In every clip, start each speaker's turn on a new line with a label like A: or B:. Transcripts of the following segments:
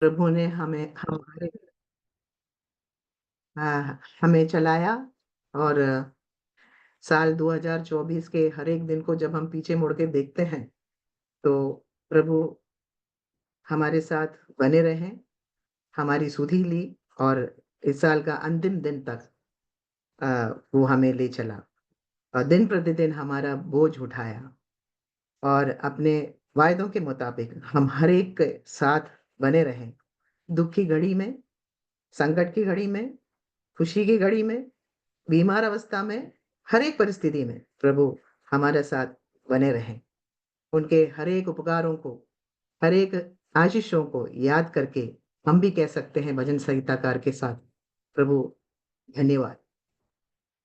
A: प्रभु ने हमें चलाया। और साल 2024 के हर एक दिन को जब हम पीछे मुड़ के देखते हैं, तो प्रभु हमारे साथ बने रहे, हमारी सुधि ली, और इस साल का अंतिम दिन तक वो हमें ले चला और दिन प्रतिदिन हमारा बोझ उठाया। और अपने वायदों के मुताबिक हम हर एक के साथ बने रहें। दुख की घड़ी में, संकट की घड़ी में, खुशी की घड़ी में, बीमार अवस्था में, हर एक परिस्थिति में प्रभु हमारे साथ बने रहें। उनके हर एक उपकारों को, हर एक आशीषों को याद करके हम भी कह सकते हैं भजन संहिताकार के साथ, प्रभु धन्यवाद।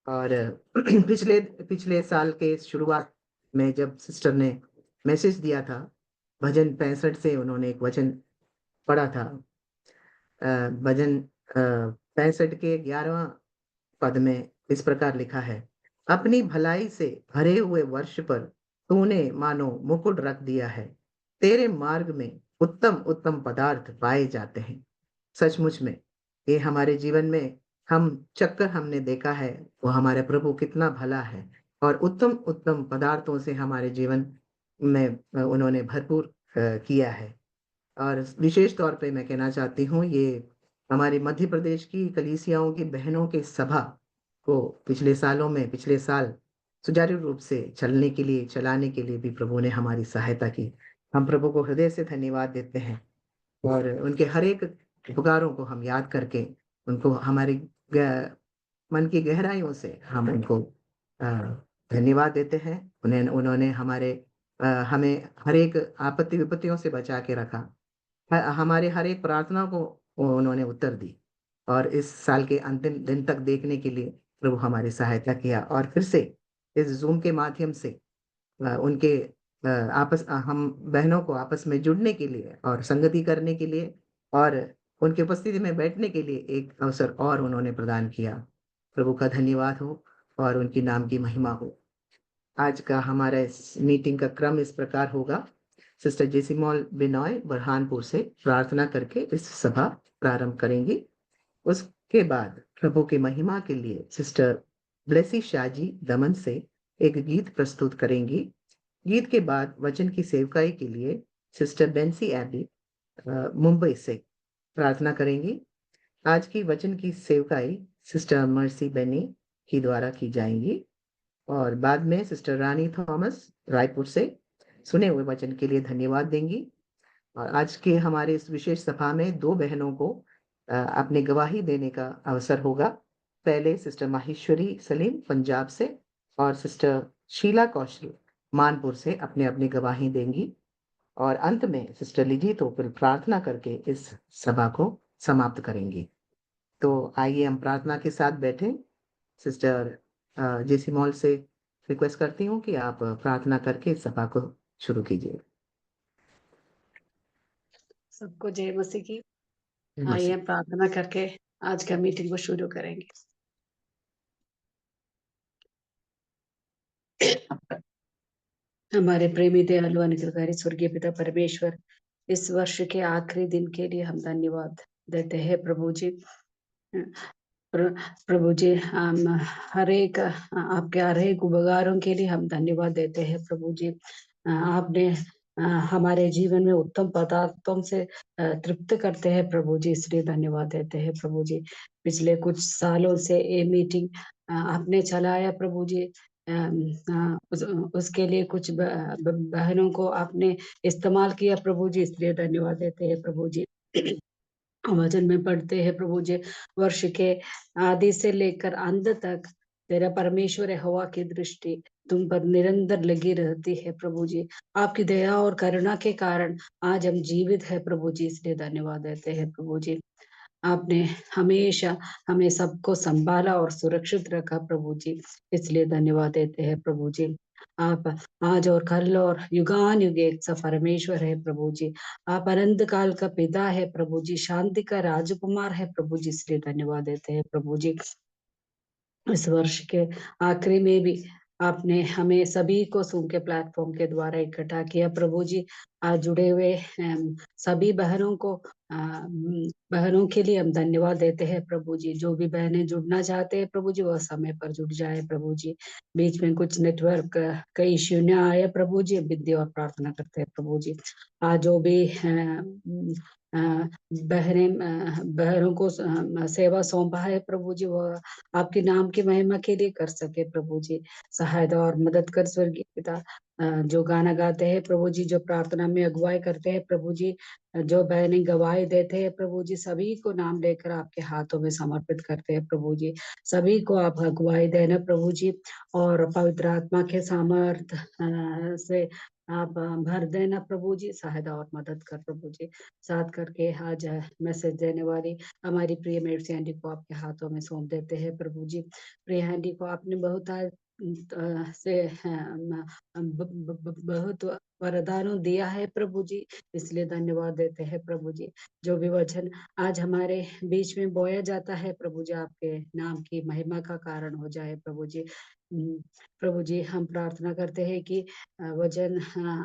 A: और पिछले पिछले साल के शुरुआत में जब सिस्टर ने मैसेज दिया था, भजन 65 से उन्होंने एक वचन पढ़ा था। भजन 65 के 11वां पद में इस प्रकार लिखा है, अपनी भलाई से भरे हुए वर्ष पर तूने मानो मुकुट रख दिया है, तेरे मार्ग में उत्तम उत्तम पदार्थ पाए जाते हैं। सचमुच में ये हमारे जीवन में हम चक्कर हमने देखा है, वो हमारे प्रभु कितना भला है, और उत्तम उत्तम पदार्थों से हमारे जीवन में उन्होंने भरपूर किया है। और विशेष तौर पे मैं कहना चाहती हूँ, ये हमारे मध्य प्रदेश की कलीसियाओं की बहनों के सभा को पिछले साल सुचारू रूप से चलाने के लिए भी प्रभु ने हमारी सहायता की। हम प्रभु को हृदय से धन्यवाद देते हैं, और उनके हर एक उपकारों को हम याद करके उनको हमारी मन की गहराइयों से हम उनको अ, धन्यवाद देते हैं। उन्होंने हमें हर एक आपत्ति विपत्तियों से बचा के रखा। हमारे हर एक प्रार्थना को उन्होंने उत्तर दी, और इस साल के अंतिम दिन तक देखने के लिए प्रभु हमारी सहायता किया। और फिर से इस ज़ूम के माध्यम से हम बहनों को आपस में जुड़ने के लिए और संगति करने के लिए और उनकी उपस्थिति में बैठने के लिए एक अवसर और उन्होंने प्रदान किया। प्रभु का धन्यवाद हो और उनकी नाम की महिमा हो। आज का हमारा इस मीटिंग का क्रम इस प्रकार होगा। सिस्टर जेसिमोल बिनॉय बुरहानपुर से प्रार्थना करके इस सभा प्रारंभ करेंगी। उसके बाद प्रभु की महिमा के लिए सिस्टर ब्लेसी शाजी दमन से एक गीत प्रस्तुत करेंगी। गीत के बाद वचन की सेवकाई के लिए सिस्टर बेंसी एबी मुंबई से प्रार्थना करेंगी। आज की वचन की सेवकाई सिस्टर मर्सी बेनी की द्वारा की जाएंगी, और बाद में सिस्टर रानी थॉमस रायपुर से सुने हुए वचन के लिए धन्यवाद देंगी। और आज के हमारे इस विशेष सभा में 2 बहनों को अपनी गवाही देने का अवसर होगा। पहले सिस्टर माहेश्वरी सलीम पंजाब से और सिस्टर शीला कौशल मानपुर से अपने अपनी गवाही देंगी, और अंत में सिस्टर लिजी तोपिल प्रार्थना करके इस सभा को समाप्त करेंगी। तो आइए हम प्रार्थना के साथ बैठें। सिस्टर जेसी मॉल से रिक्वेस्ट करती हूँ कि आप प्रार्थना करके इस सभा को शुरू कीजिए।
B: सबको जय मसीह की। आइए हम प्रार्थना करके आज का मीटिंग को शुरू करेंगे। हमारे प्रेमी दयालु अनुग्रहकारी स्वर्गीय पिता परमेश्वर, इस वर्ष के आखिरी दिन के लिए हम धन्यवाद देते हैं प्रभु जी। प्रभु जी, हम हर एक आपके हर एक उपकारों के लिए हम धन्यवाद देते हैं प्रभु जी। आपने हमारे जीवन में उत्तम पदार्थों से तृप्त करते हैं प्रभु जी, इसलिए धन्यवाद देते हैं प्रभु जी। पिछले कुछ सालों से ये मीटिंग आपने चलाया प्रभु जी। उसके लिए कुछ बहनों को आपने इस्तेमाल किया प्रभु जी, इसलिए धन्यवाद देते हैं प्रभु जी। वचन में पढ़ते हैं प्रभु जी, वर्ष के आदि से लेकर अंत तक तेरा परमेश्वर यहोवा की दृष्टि तुम पर निरंतर लगी रहती है प्रभु जी। आपकी दया और करुणा के कारण आज हम जीवित है प्रभु जी, इसलिए धन्यवाद देते हैं प्रभु जी। आपने हमेशा हमें सबको संभाला और सुरक्षित रखा प्रभु जी, इसलिए धन्यवाद देते हैं प्रभु जी। आप आज और कल और युगान युग एक सा परमेश्वर है प्रभु जी। आप अनंत काल का पिता है प्रभु जी, शांति का राजकुमार है प्रभु जी, इसलिए धन्यवाद देते हैं प्रभु जी। इस वर्ष के आखिरी में भी आपने हमें सभी को सूम के प्लेटफॉर्म के द्वारा इकट्ठा किया प्रभु जी। आज जुड़े हुए सभी बहनों को बहनों के लिए हम धन्यवाद देते हैं प्रभु जी। जो भी बहनें जुड़ना चाहते हैं प्रभु जी, वह समय पर जुड़ जाए प्रभु जी। बीच में कुछ नेटवर्क का इश्यू न आए प्रभु जी, विद्या और प्रार्थना करते हैं प्रभु जी। आज जो भी बहनों को सेवा सौंपा है प्रभु जी, वह आपके नाम की महिमा के लिए कर सके प्रभु जी। सहायता और मदद कर स्वर्गीय पिता। जो गाना गाते हैं प्रभु जी, जो प्रार्थना में अगुवाई करते हैं प्रभु जी, जो बहनें गवाही देते हैं प्रभु जी, सभी को नाम लेकर आपके हाथों में समर्पित करते हैं प्रभु जी। सभी को आप अगुवाई देना प्रभु जी, और पवित्र आत्मा के सामर्थ से आप भर देना प्रभु जी। सहायता और मदद कर प्रभु जी। साथ करके आज मैसेज देने वाली हमारी प्रिय मेर्सी आंटी को आपके हाथों में सौंप देते हैं प्रभु जी। प्रिय आंटी को आपने बहुत से बहुत वरदानों दिया है प्रभु जी, इसलिए धन्यवाद देते हैं प्रभु जी। जो भी वचन आज हमारे बीच में बोया जाता है प्रभु जी, आपके नाम की महिमा का कारण हो जाए प्रभु जी। प्रभु जी, हम प्रार्थना करते हैं कि वचन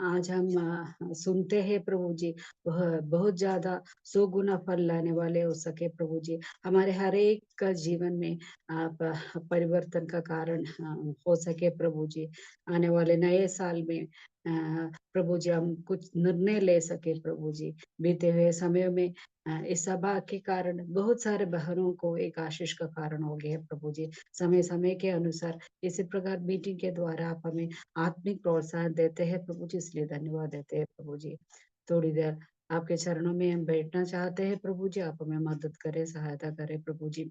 B: आज हम सुनते हैं प्रभु जी, वह बहुत ज्यादा 100 गुना फल लाने वाले हो सके प्रभु जी। हमारे हर एक का जीवन में आप परिवर्तन का कारण हो सके प्रभु जी। आने वाले नए साल में प्रभु जी हम कुछ निर्णय ले सके प्रभु जी। बीते हुए समय में इस सभा के कारण बहुत सारे बहनों को एक आशीष का कारण हो गया प्रभु जी। समय समय के अनुसार इसी प्रकार मीटिंग के द्वारा आप हमें आत्मिक प्रोत्साहन देते हैं प्रभु जी, इसलिए धन्यवाद देते हैं प्रभु जी। थोड़ी देर आपके चरणों में हम बैठना चाहते हैं प्रभु जी, आप हमें मदद करें, सहायता करें प्रभु जी।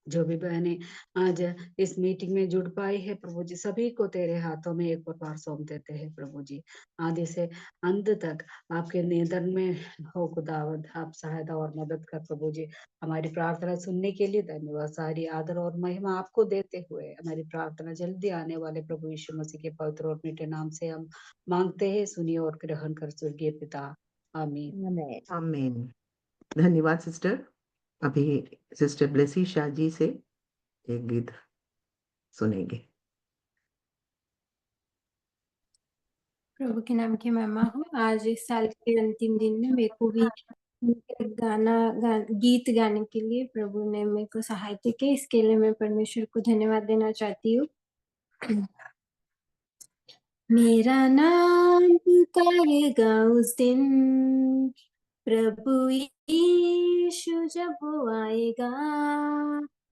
B: जो भी बहनें आज इस मीटिंग में जुड़ पाई है प्रभु जी, सभी को तेरे हाथों में एक बार सौंप देते हैं प्रभु जी। आदि से अंत तक आपके नियंत्रण में हो खुदावंद, आप सहायता और मदद कर प्रभु जी। हमारी प्रार्थना सुनने के लिए धन्यवाद। सारी आदर और महिमा आपको देते हुए हमारी प्रार्थना जल्दी आने वाले प्रभु यीशु मसीह के पवित्र और मीठे नाम से हम मांगते हैं, सुनिए और ग्रहण कर स्वर्गीय पिता, आमीन।
A: आमीन। धन्यवाद सिस्टर। अभी सिस्टर ब्लेसी शाह जी से एक गीत सुनेंगे।
C: प्रभु के नाम की महिमा हो। आज इस साल के अंतिम दिन में मेरे को भी गीत गाने के लिए प्रभु ने मेरे को सहायता की, इसके लिए मैं परमेश्वर को धन्यवाद देना चाहती हूँ। मेरा नाम पुकारेगा उस दिन, प्रभु यीशु जब वो आएगा,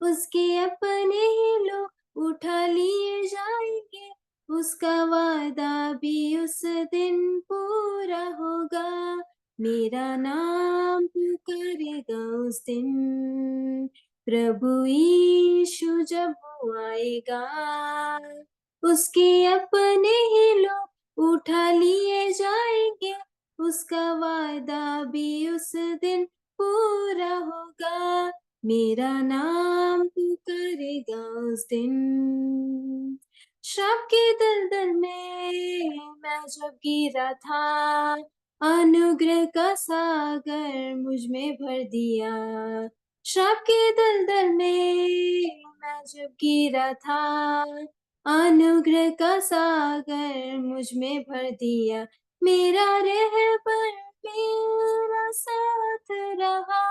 C: उसके अपने ही लोग उठा लिए जाएंगे, उसका वादा भी उस दिन पूरा होगा। मेरा नाम पुकारेगा उस दिन, प्रभु यीशु जब वो आएगा, उसके अपने ही लोग उठा लिए जाएंगे, उसका वादा भी उस दिन पूरा होगा। मेरा नाम पुकारेगा उस दिन। श्राप के दलदल में मैं जब गिरा था, अनुग्रह का सागर मुझ में भर दिया। श्राप के दलदल में मैं जब गिरा था, अनुग्रह का सागर मुझ में भर दिया। मेरा रहबर मेरा साथ रहा,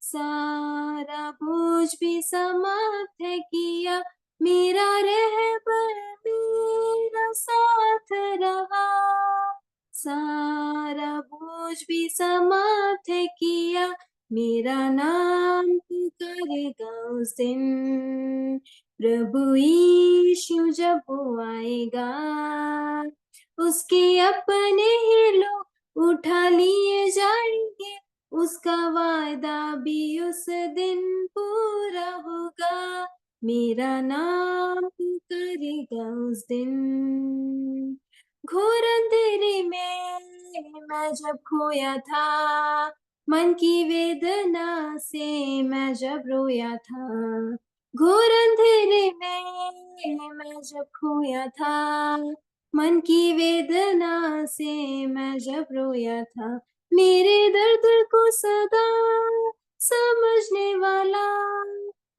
C: सारा बोझ भी समाप्त है किया। मेरा रहबर मेरा साथ रहा, सारा बोझ भी समाप्त है किया। मेरा नाम पुकारेगा उस दिन, प्रभु यीशु जब वो आएगा, उसके अपने ही लोग उठा लिए जाएंगे, उसका वादा भी उस दिन पूरा होगा। मेरा नाम पुकारेगा उस दिन। घोर अंधेरे में मैं जब खोया था, मन की वेदना से मैं जब रोया था। घोर अंधेरे में मैं जब खोया था, मन की वेदना से मैं जब रोया था। मेरे दर्द को सदा समझने वाला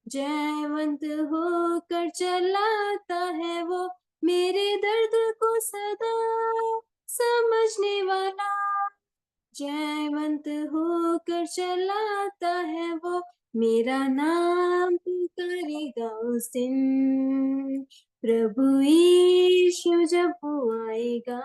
C: जयवंत होकर चलाता है वो मेरे दर्द को सदा समझने वाला। जयवंत होकर चलाता है वो मेरा नाम पुकारेगा उस दिन। प्रभु यीशु जब वो आएगा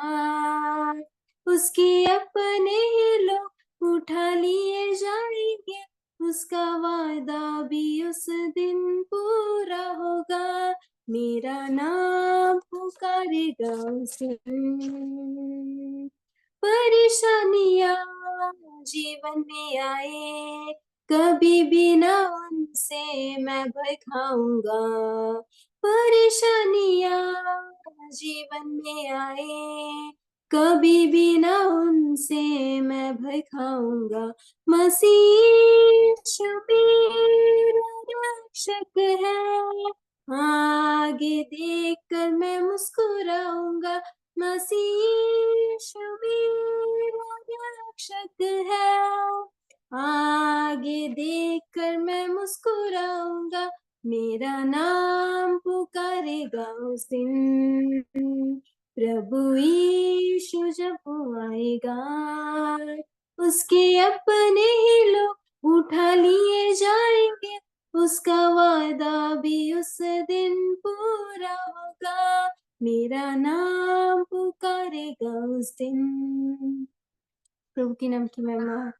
C: उसके अपने ही लोग उठा लिए जाएंगे। उसका वादा भी उस दिन पूरा होगा। मेरा नाम पुकारेगा उस दिन। परेशानियां जीवन में आए कभी भी ना उनसे मैं भय खाऊंगा। परेशानियां जीवन में आए कभी भी ना उनसे मैं भय खाऊंगा। मसीह यीशु मेरा रक्षक है, आगे देखकर मैं मुस्कुराऊंगा। मसीह यीशु मेरा रक्षक है, आगे देखकर मैं मुस्कुराऊंगा। मेरा नाम पुकारेगा उस दिन। प्रभु यीशु जब वो आएगा उसके अपने ही लोग उठा लिए जाएंगे। उसका वादा भी उस दिन पूरा होगा। मेरा नाम पुकारेगा उस दिन। प्रभु के नाम की महिमा हो।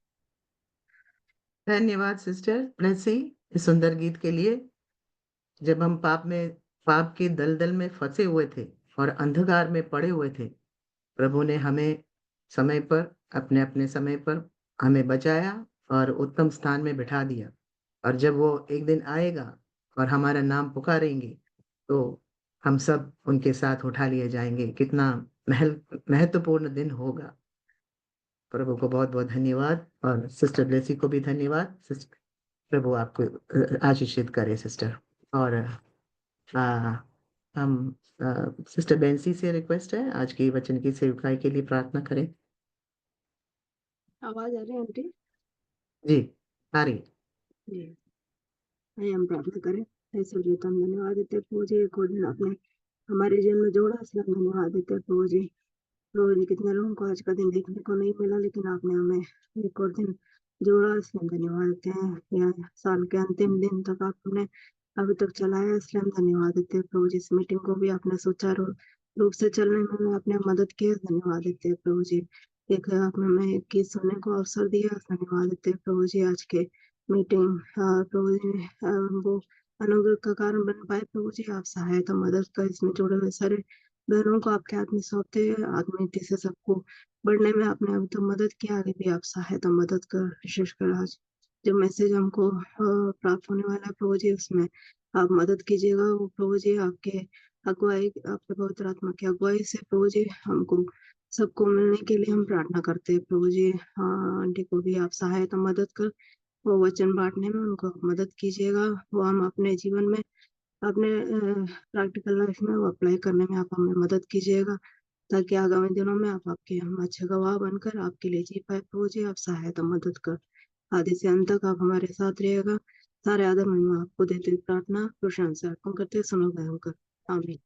A: धन्यवाद सिस्टर ब्लेसी इस सुंदर गीत के लिए। जब हम पाप के दलदल में फंसे हुए थे और अंधकार में पड़े हुए थे, प्रभु ने हमें समय पर अपने अपने समय पर हमें बचाया और उत्तम स्थान में बिठा दिया। और जब वो एक दिन आएगा और हमारा नाम पुकारेंगे तो हम सब उनके साथ उठा लिए जाएंगे। कितना महत्वपूर्ण दिन होगा। प्रभु को बहुत बहुत धन्यवाद और सिस्टर ब्लेसी को भी धन्यवाद। सिस्टर प्रभु आपको आशीषित करे सिस्टर। और आ, हम सिस्टर बेंसी से रिक्वेस्ट है आज की वचन की सेवकाई के लिए प्रार्थना करें।
B: आवाज आ रही है आंटी?
A: जी आ रही है।
B: जी, आइए हम प्रार्थना करें। ऐसे जी हम धन्यवाद देते हैं प्रभु जी, एक और दिन आपने हमारे जीवन में जोड़ा, इसलिए हम धन्यवाद देते हैं प्रभु जी। प्रभु जी, कितने लोगों को आज का दिन देखने को नहीं मिला, लेकिन आपने हमें एक और दिन जोड़ा, इसलिए हम धन्यवाद देते हैं। या साल के अंतिम दिन तक आपने अभी तक चलाया, इसलिए हम धन्यवाद देते हैं प्रभु जी। इस मीटिंग को भी आपने सुचारू रूप से चलने में हमें आपने मदद की, धन्यवाद देते हैं प्रभु जी। एक आपने हमें एक गीत सुनने को अवसर दिया, धन्यवाद देते हैं प्रभु जी। आज के मीटिंग प्रभु जी वो अनुग्रह का कारण बन पाए प्रभु जी। आप सहायता मदद कर इसमें जुड़े हुए सारे बहनों को आपके हाथ में सौंपते हैं। आत्मीयता से सबको बढ़ने में आपने अभी तक मदद की, आगे भी आप सहायता मदद कर। विशेषकर आज जो मैसेज हमको प्राप्त होने वाला है प्रभु जी, उसमें आप मदद कीजिएगा। वो प्रभु जी आपके अगुवाई, आपके पवित्र आत्मा की अगुवाई से प्रभु जी हमको सबको मिलने के लिए हम प्रार्थना करते हैं प्रभु जी। आंटी को भी आप सहायता मदद कर, वो वचन बांटने में उनको मदद कीजिएगा। वो हम अपने जीवन में अपने प्रैक्टिकल लाइफ में वो अप्लाई करने में आप हमें मदद कीजिएगा, ताकि आगामी दिनों में आप आपके हम अच्छे गवाह बनकर आपके लिए जी पाए प्रभु जी। आप सहायता मदद कर, आदि से अंत तक आप हमारे साथ रहिएगा। सारे आदर महिमा आपको देते हुए प्रार्थना प्रशंसा अर्पण करते सुनो गए होकर आमीन।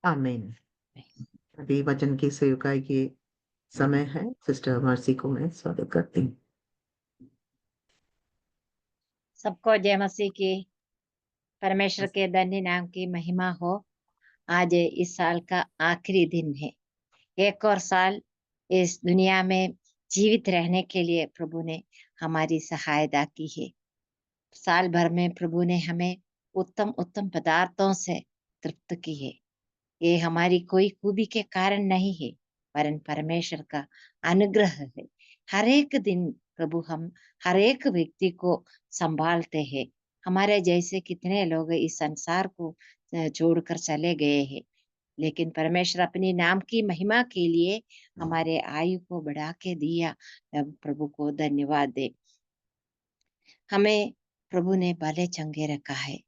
A: आमीन। अभी वचन की सेवकाई की समय है। सिस्टर मर्सी को मैं स्वागत करती हूँ।
D: सबको जय मसीह की। परमेश्वर के धन्य नाम की महिमा हो। आज इस साल का आखिरी दिन है। एक और साल इस दुनिया में जीवित रहने के लिए प्रभु ने हमारी सहायता की है। साल भर में प्रभु ने हमें उत्तम उत्तम पदार्थों से तृप्त की है। ये हमारी कोई खूबी के कारण नहीं है, वरन परमेश्वर का अनुग्रह है। हर एक दिन प्रभु हम हर एक व्यक्ति को संभालते हैं। हमारे जैसे कितने लोग इस संसार को छोड़कर चले गए हैं, लेकिन परमेश्वर अपनी नाम की महिमा के लिए हमारे आयु को बढ़ा के दिया। अब प्रभु को धन्यवाद दे। हमें प्रभु ने भले चंगे रखा है।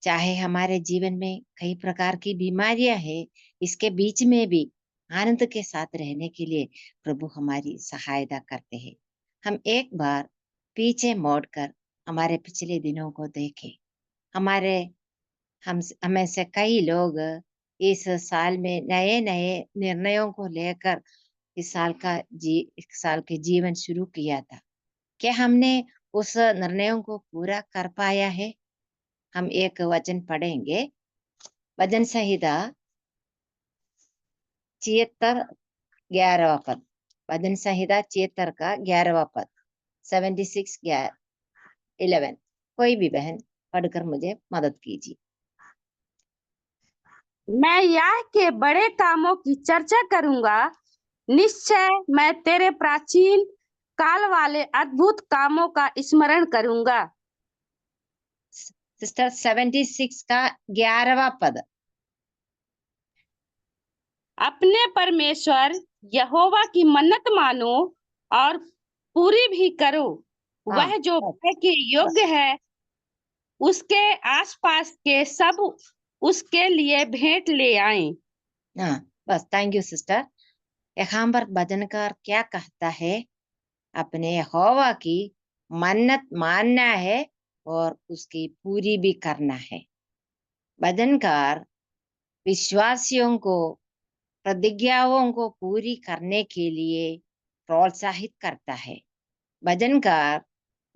D: चाहे हमारे जीवन में कई प्रकार की बीमारियां हैं, इसके बीच में भी आनंद के साथ रहने के लिए प्रभु हमारी सहायता करते हैं। हम एक बार पीछे मोड़कर हमारे पिछले दिनों को देखें। हमें से कई लोग इस साल में नए नए निर्णयों को लेकर इस साल के जीवन शुरू किया था। क्या हमने उस निर्णयों को पूरा कर पाया है? हम एक वचन पढ़ेंगे, भजन संहिता 76 11वां पद। भजन संहिता 76 का 11वां पद, 76 11। कोई भी बहन पढ़कर मुझे मदद कीजिए।
E: मैं याह के बड़े कामों की चर्चा करूंगा, निश्चय मैं तेरे प्राचीन काल वाले अद्भुत कामों का स्मरण करूंगा।
D: सिस्टर 76 का 11वां पद।
E: अपने परमेश्वर यहोवा की मन्नत मानो और पूरी भी करो।
D: हाँ,
E: वह जो भय के योग्य है, उसके आसपास के सब उसके लिए भेंट ले आएं।
D: हाँ, बस थैंक यू सिस्टर। यहाँ पर भजनकार क्या कहता है? अपने यहोवा की मन्नत मानना है और उसकी पूरी भी करना है। भजनकार विश्वासियों को प्रतिज्ञाओं को पूरी करने के लिए प्रोत्साहित करता है। भजनकार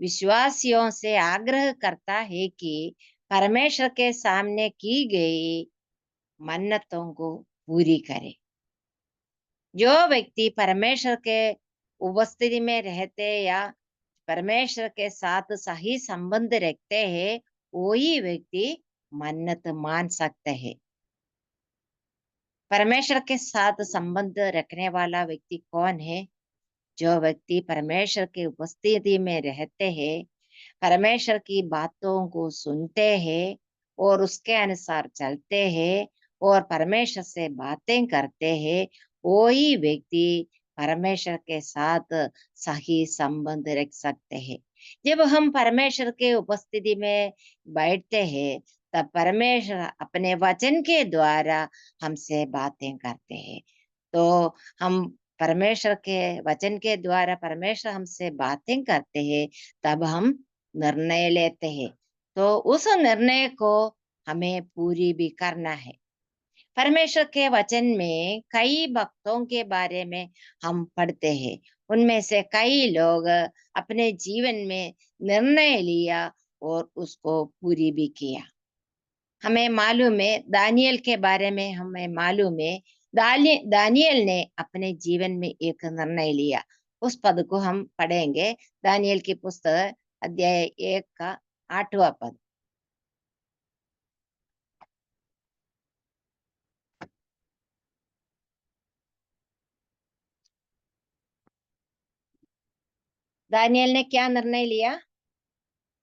D: विश्वासियों से आग्रह करता है कि परमेश्वर के सामने की गई मन्नतों को पूरी करे। जो व्यक्ति परमेश्वर के उपस्थिति में रहते या परमेश्वर के साथ सही संबंध रखते हैं, वही व्यक्ति मन्नत मान सकते हैं। परमेश्वर के साथ संबंध रखने वाला व्यक्ति कौन है? जो व्यक्ति परमेश्वर की उपस्थिति में रहते हैं, परमेश्वर की बातों को सुनते हैं और उसके अनुसार चलते हैं और परमेश्वर से बातें करते हैं, वही व्यक्ति परमेश्वर के साथ सही संबंध रख सकते हैं। जब हम परमेश्वर के उपस्थिति में बैठते हैं, तब परमेश्वर अपने वचन के द्वारा हमसे बातें करते हैं। तो हम परमेश्वर के वचन के द्वारा परमेश्वर हमसे बातें करते हैं, तब हम निर्णय लेते हैं। तो उस निर्णय को हमें पूरी भी करना है। परमेश्वर के वचन में कई भक्तों के बारे में हम पढ़ते हैं। उनमें से कई लोग अपने जीवन में निर्णय लिया और उसको पूरी भी किया। हमें मालूम है, दानियल के बारे में हमें मालूम है, दानियल ने अपने जीवन में एक निर्णय लिया। उस पद को हम पढ़ेंगे, दानियल की पुस्तक अध्याय 1 का 8वां पद। दानियल ने क्या निर्णय लिया?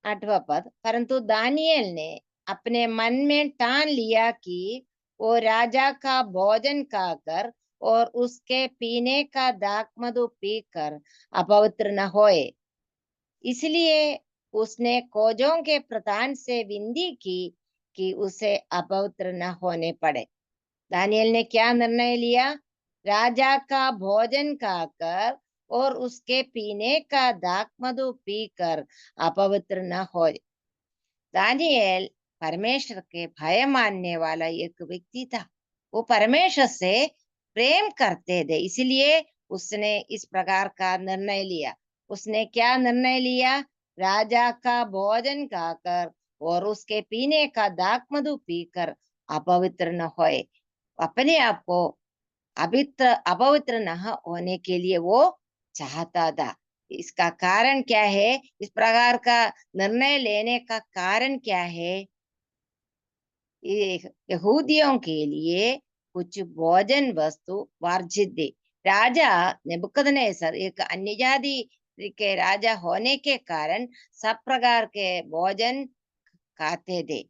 D: 8वां पद। परंतु दानियल ने अपने मन में ठान लिया कि वो राजा का भोजन खाकर और उसके पीने का दाखमधु पीकर अपवित्र न होए। इसलिए उसने खोजों के प्रधान से विनती की कि उसे अपवित्र न होने पड़े। दानियल ने क्या निर्णय लिया? राजा का भोजन खाकर और उसके पीने का दाखमधु पीकर अपवित्र न हो। दानियल परमेश्वर के भय मानने वाला एक व्यक्ति था। वो परमेश्वर से प्रेम करते थे, इसलिए उसने इस प्रकार का निर्णय लिया। उसने क्या निर्णय लिया? राजा का भोजन खाकर और उसके पीने का दाखमधु पीकर अपवित्र न होए। अपने आप को अपवित्र न होने के लिए वो चाहता था। इसका कारण क्या है? इस प्रकार का निर्णय लेने का कारण क्या है? यहूदियों के लिए कुछ भोजन वस्तु वर्जित थी। राजा नेबुकदनेस्सर एक अन्य जाति के राजा होने के कारण सब प्रकार के भोजन खाते थे।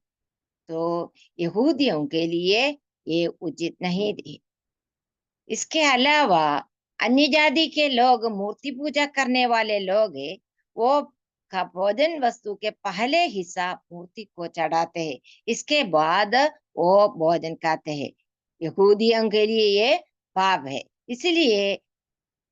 D: तो यहूदियों के लिए ये उचित नहीं थी। इसके अलावा अन्य जाति के लोग, मूर्ति पूजा करने वाले लोग है, वो का भोजन वस्तु के पहले हिस्सा मूर्ति को चढ़ाते हैं, इसके बाद वो भोजन खाते हैं। यहूदियों के लिए ये पाप है। इसलिए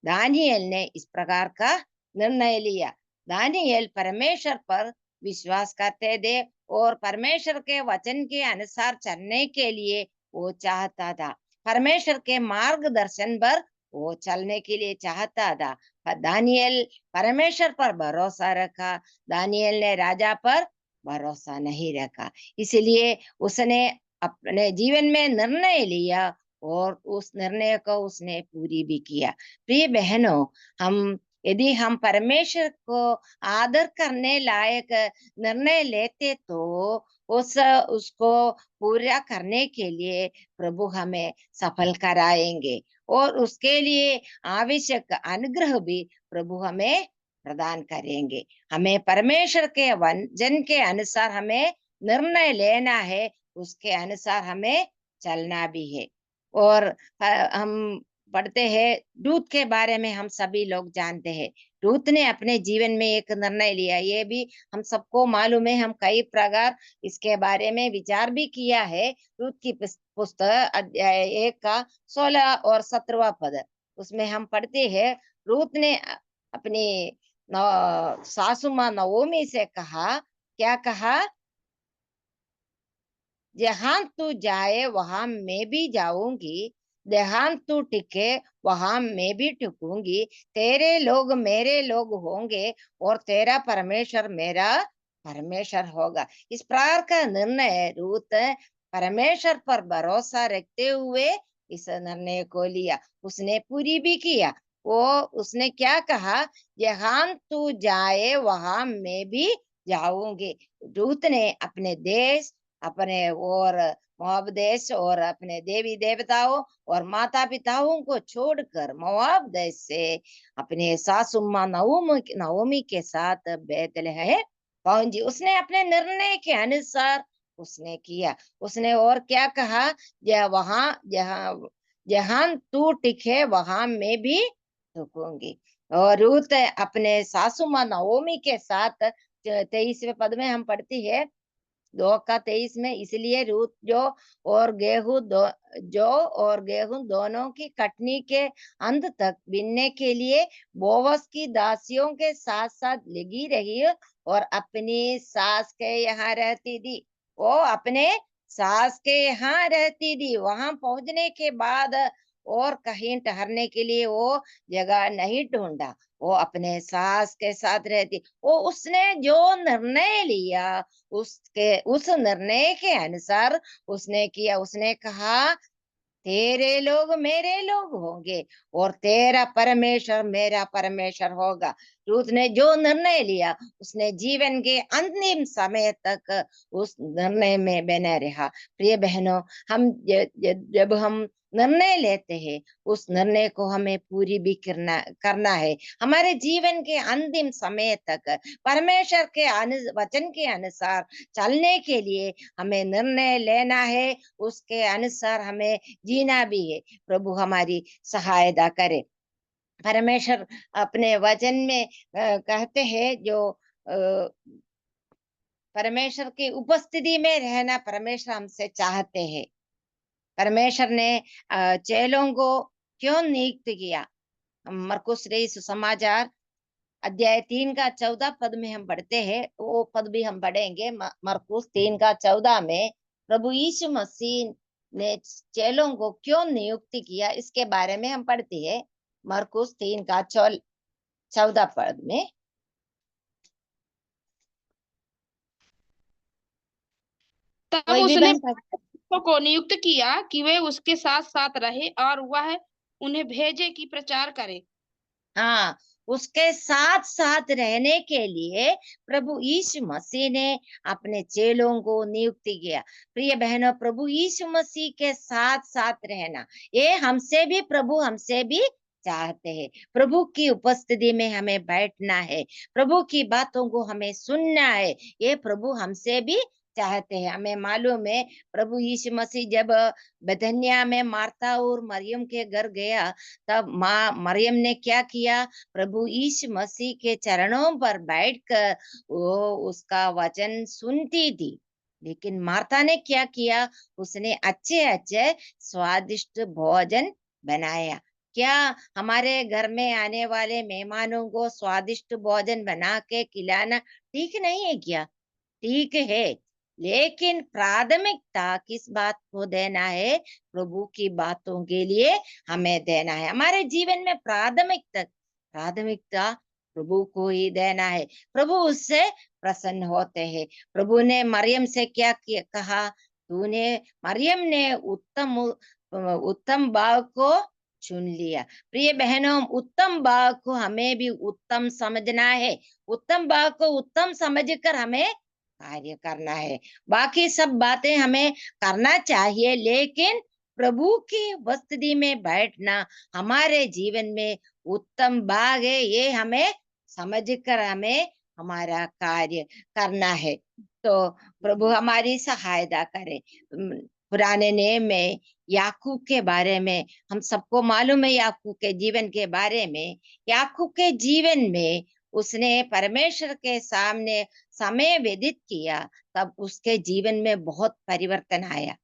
D: दानियल ने इस प्रकार का निर्णय लिया। दानियल परमेश्वर पर विश्वास करते थे और परमेश्वर के वचन के अनुसार चलने के लिए वो चाहता था। परमेश्वर के मार्गदर्शन पर वो चलने के लिए चाहता था। दानियल परमेश्वर पर भरोसा रखा, दानियल ने राजा पर भरोसा नहीं रखा, इसलिए उसने अपने जीवन में निर्णय लिया और उस निर्णय को उसने पूरी भी किया। प्रिय बहनों, यदि हम परमेश्वर को आदर करने लायक निर्णय लेते तो उसको पूरा करने के लिए प्रभु हमें सफल कराएंगे और उसके लिए आवश्यक अनुग्रह भी प्रभु हमें प्रदान करेंगे। हमें परमेश्वर के वचन के अनुसार हमें निर्णय लेना है, उसके अनुसार हमें चलना भी है। और हम पढ़ते हैं रूत के बारे में, हम सभी लोग जानते हैं रूत ने अपने जीवन में एक निर्णय लिया, ये भी हम सबको मालूम है। हम कई प्रकार इसके बारे में विचार भी किया है। रूत की पुस्तक अध्याय 1 का 16 और 17वां पद, उसमें हम पढ़ते हैं रूत ने अपनी सासू माँ नवोमी से कहा, क्या कहा? जहां तू जाए वहां मैं भी जाऊंगी, जहां तू टिके वहां मैं भी टिकूंगी, तेरे लोग मेरे लोग होंगे और तेरा परमेश्वर मेरा परमेश्वर होगा। इस प्रकार का निर्णय रूत परमेश्वर पर भरोसा रखते हुए इस निर्णय को लिया, उसने पूरी भी किया। वो उसने क्या कहा? जहां तू जाए वहां मैं भी जाऊंगी। रूत ने अपने देश, अपने और मोआब देश और अपने देवी देवताओं और माता पिताओं को छोड़कर मोआब देश से अपने सासू माँ नवोमी के साथ बैतलहम पहुंची। उसने अपने निर्णय के अनुसार उसने किया। उसने और क्या कहा? जहाँ जहां तू टिके वहां मैं भी रुकूंगी। और रूत अपने सासू माँ नवोमी के साथ 23वें पद में हम पढ़ती है 2 का 23 में, इसलिए रूत जो और गेहूं दोनों की कटनी के अंत तक बीनने के लिए बोवस की दासियों के साथ साथ लगी रही और अपनी सास के यहाँ रहती थी। वो अपने सास के यहाँ रहती थी। वहां पहुंचने के बाद और कहीं ठहरने के लिए वो जगह नहीं ढूंढा, वो अपने सास के साथ रहती। वो उसने जो निर्णय लिया उस निर्णय के अनुसार उसने किया। उसने कहा तेरे लोग मेरे लोग होंगे और तेरा परमेश्वर मेरा परमेश्वर होगा। रूत ने जो निर्णय लिया उसने जीवन के अंतिम समय तक उस निर्णय में बने रहा। प्रिय बहनों, जब हम निर्णय लेते हैं उस निर्णय को हमें पूरी भी करना है। हमारे जीवन के अंतिम समय तक परमेश्वर के वचन के अनुसार चलने के लिए हमें निर्णय लेना है, उसके अनुसार हमें जीना भी है। प्रभु हमारी सहायता करे। परमेश्वर अपने वचन में कहते हैं जो परमेश्वर की उपस्थिति में रहना परमेश्वर हमसे चाहते हैं। परमेश्वर ने चेलों को क्यों नियुक्त किया? मरकुस रईस सुसमाचार अध्याय 3 का 14 पद में हम पढ़ते हैं, वो पद भी हम पढ़ेंगे। मरकुस 3 का 14 में प्रभु यीशु मसीह ने चेलों को क्यों नियुक्त किया, इसके बारे में हम पढ़ते हैं। मरकुस 3 का 14 पद में,
E: तब
D: कोई भी
E: उसने
D: बहन
E: को नियुक्त किया कि वे उसके साथ साथ रहे और वह उन्हें भेजे कि प्रचार करे।
D: हाँ, उसके साथ साथ रहने के लिए प्रभु यीशु मसीह ने अपने चेलों को नियुक्त किया। प्रिय बहनों, प्रभु यीशु मसीह के साथ साथ रहना ये प्रभु हमसे भी चाहते हैं। प्रभु की उपस्थिति में हमें बैठना है, प्रभु की बातों को हमें सुनना है, ये प्रभु हमसे भी चाहते हैं। हमें मालूम है प्रभु यीशु मसीह जब बेथनिया में मार्था और मरियम के घर गया, तब माँ मरियम ने क्या किया? प्रभु यीशु मसीह के चरणों पर बैठकर वो उसका वचन सुनती थी। लेकिन मार्था ने क्या किया? उसने अच्छे अच्छे स्वादिष्ट भोजन बनाया। क्या हमारे घर में आने वाले मेहमानों को स्वादिष्ट भोजन बना के खिलाना ठीक नहीं है क्या? ठीक है, लेकिन प्राथमिकता किस बात को देना है? प्रभु की बातों के लिए हमें देना है। हमारे जीवन में प्राथमिकता प्रभु को ही देना है। प्रभु उससे प्रसन्न होते हैं। प्रभु ने मरियम से क्या कहा? मरियम ने उत्तम भाव को चुन लिया। प्रिय बहनों, उत्तम भाव को हमें भी उत्तम समझना है। उत्तम भाव को उत्तम समझकर हमें कार्य करना है। बाकी सब बातें हमें करना चाहिए, लेकिन प्रभु की उपस्थिति में बैठना हमारे जीवन में उत्तम भाग है। ये हमें समझकर हमें हमारा कार्य करना है। तो प्रभु हमारी सहायता करे। पुराने नियम में याकूब के बारे में हम सबको मालूम है। याकूब के जीवन के बारे में, याकूब के जीवन में उसने परमेश्वर के सामने समय व्यतीत किया, तब उसके जीवन में बहुत परिवर्तन आया।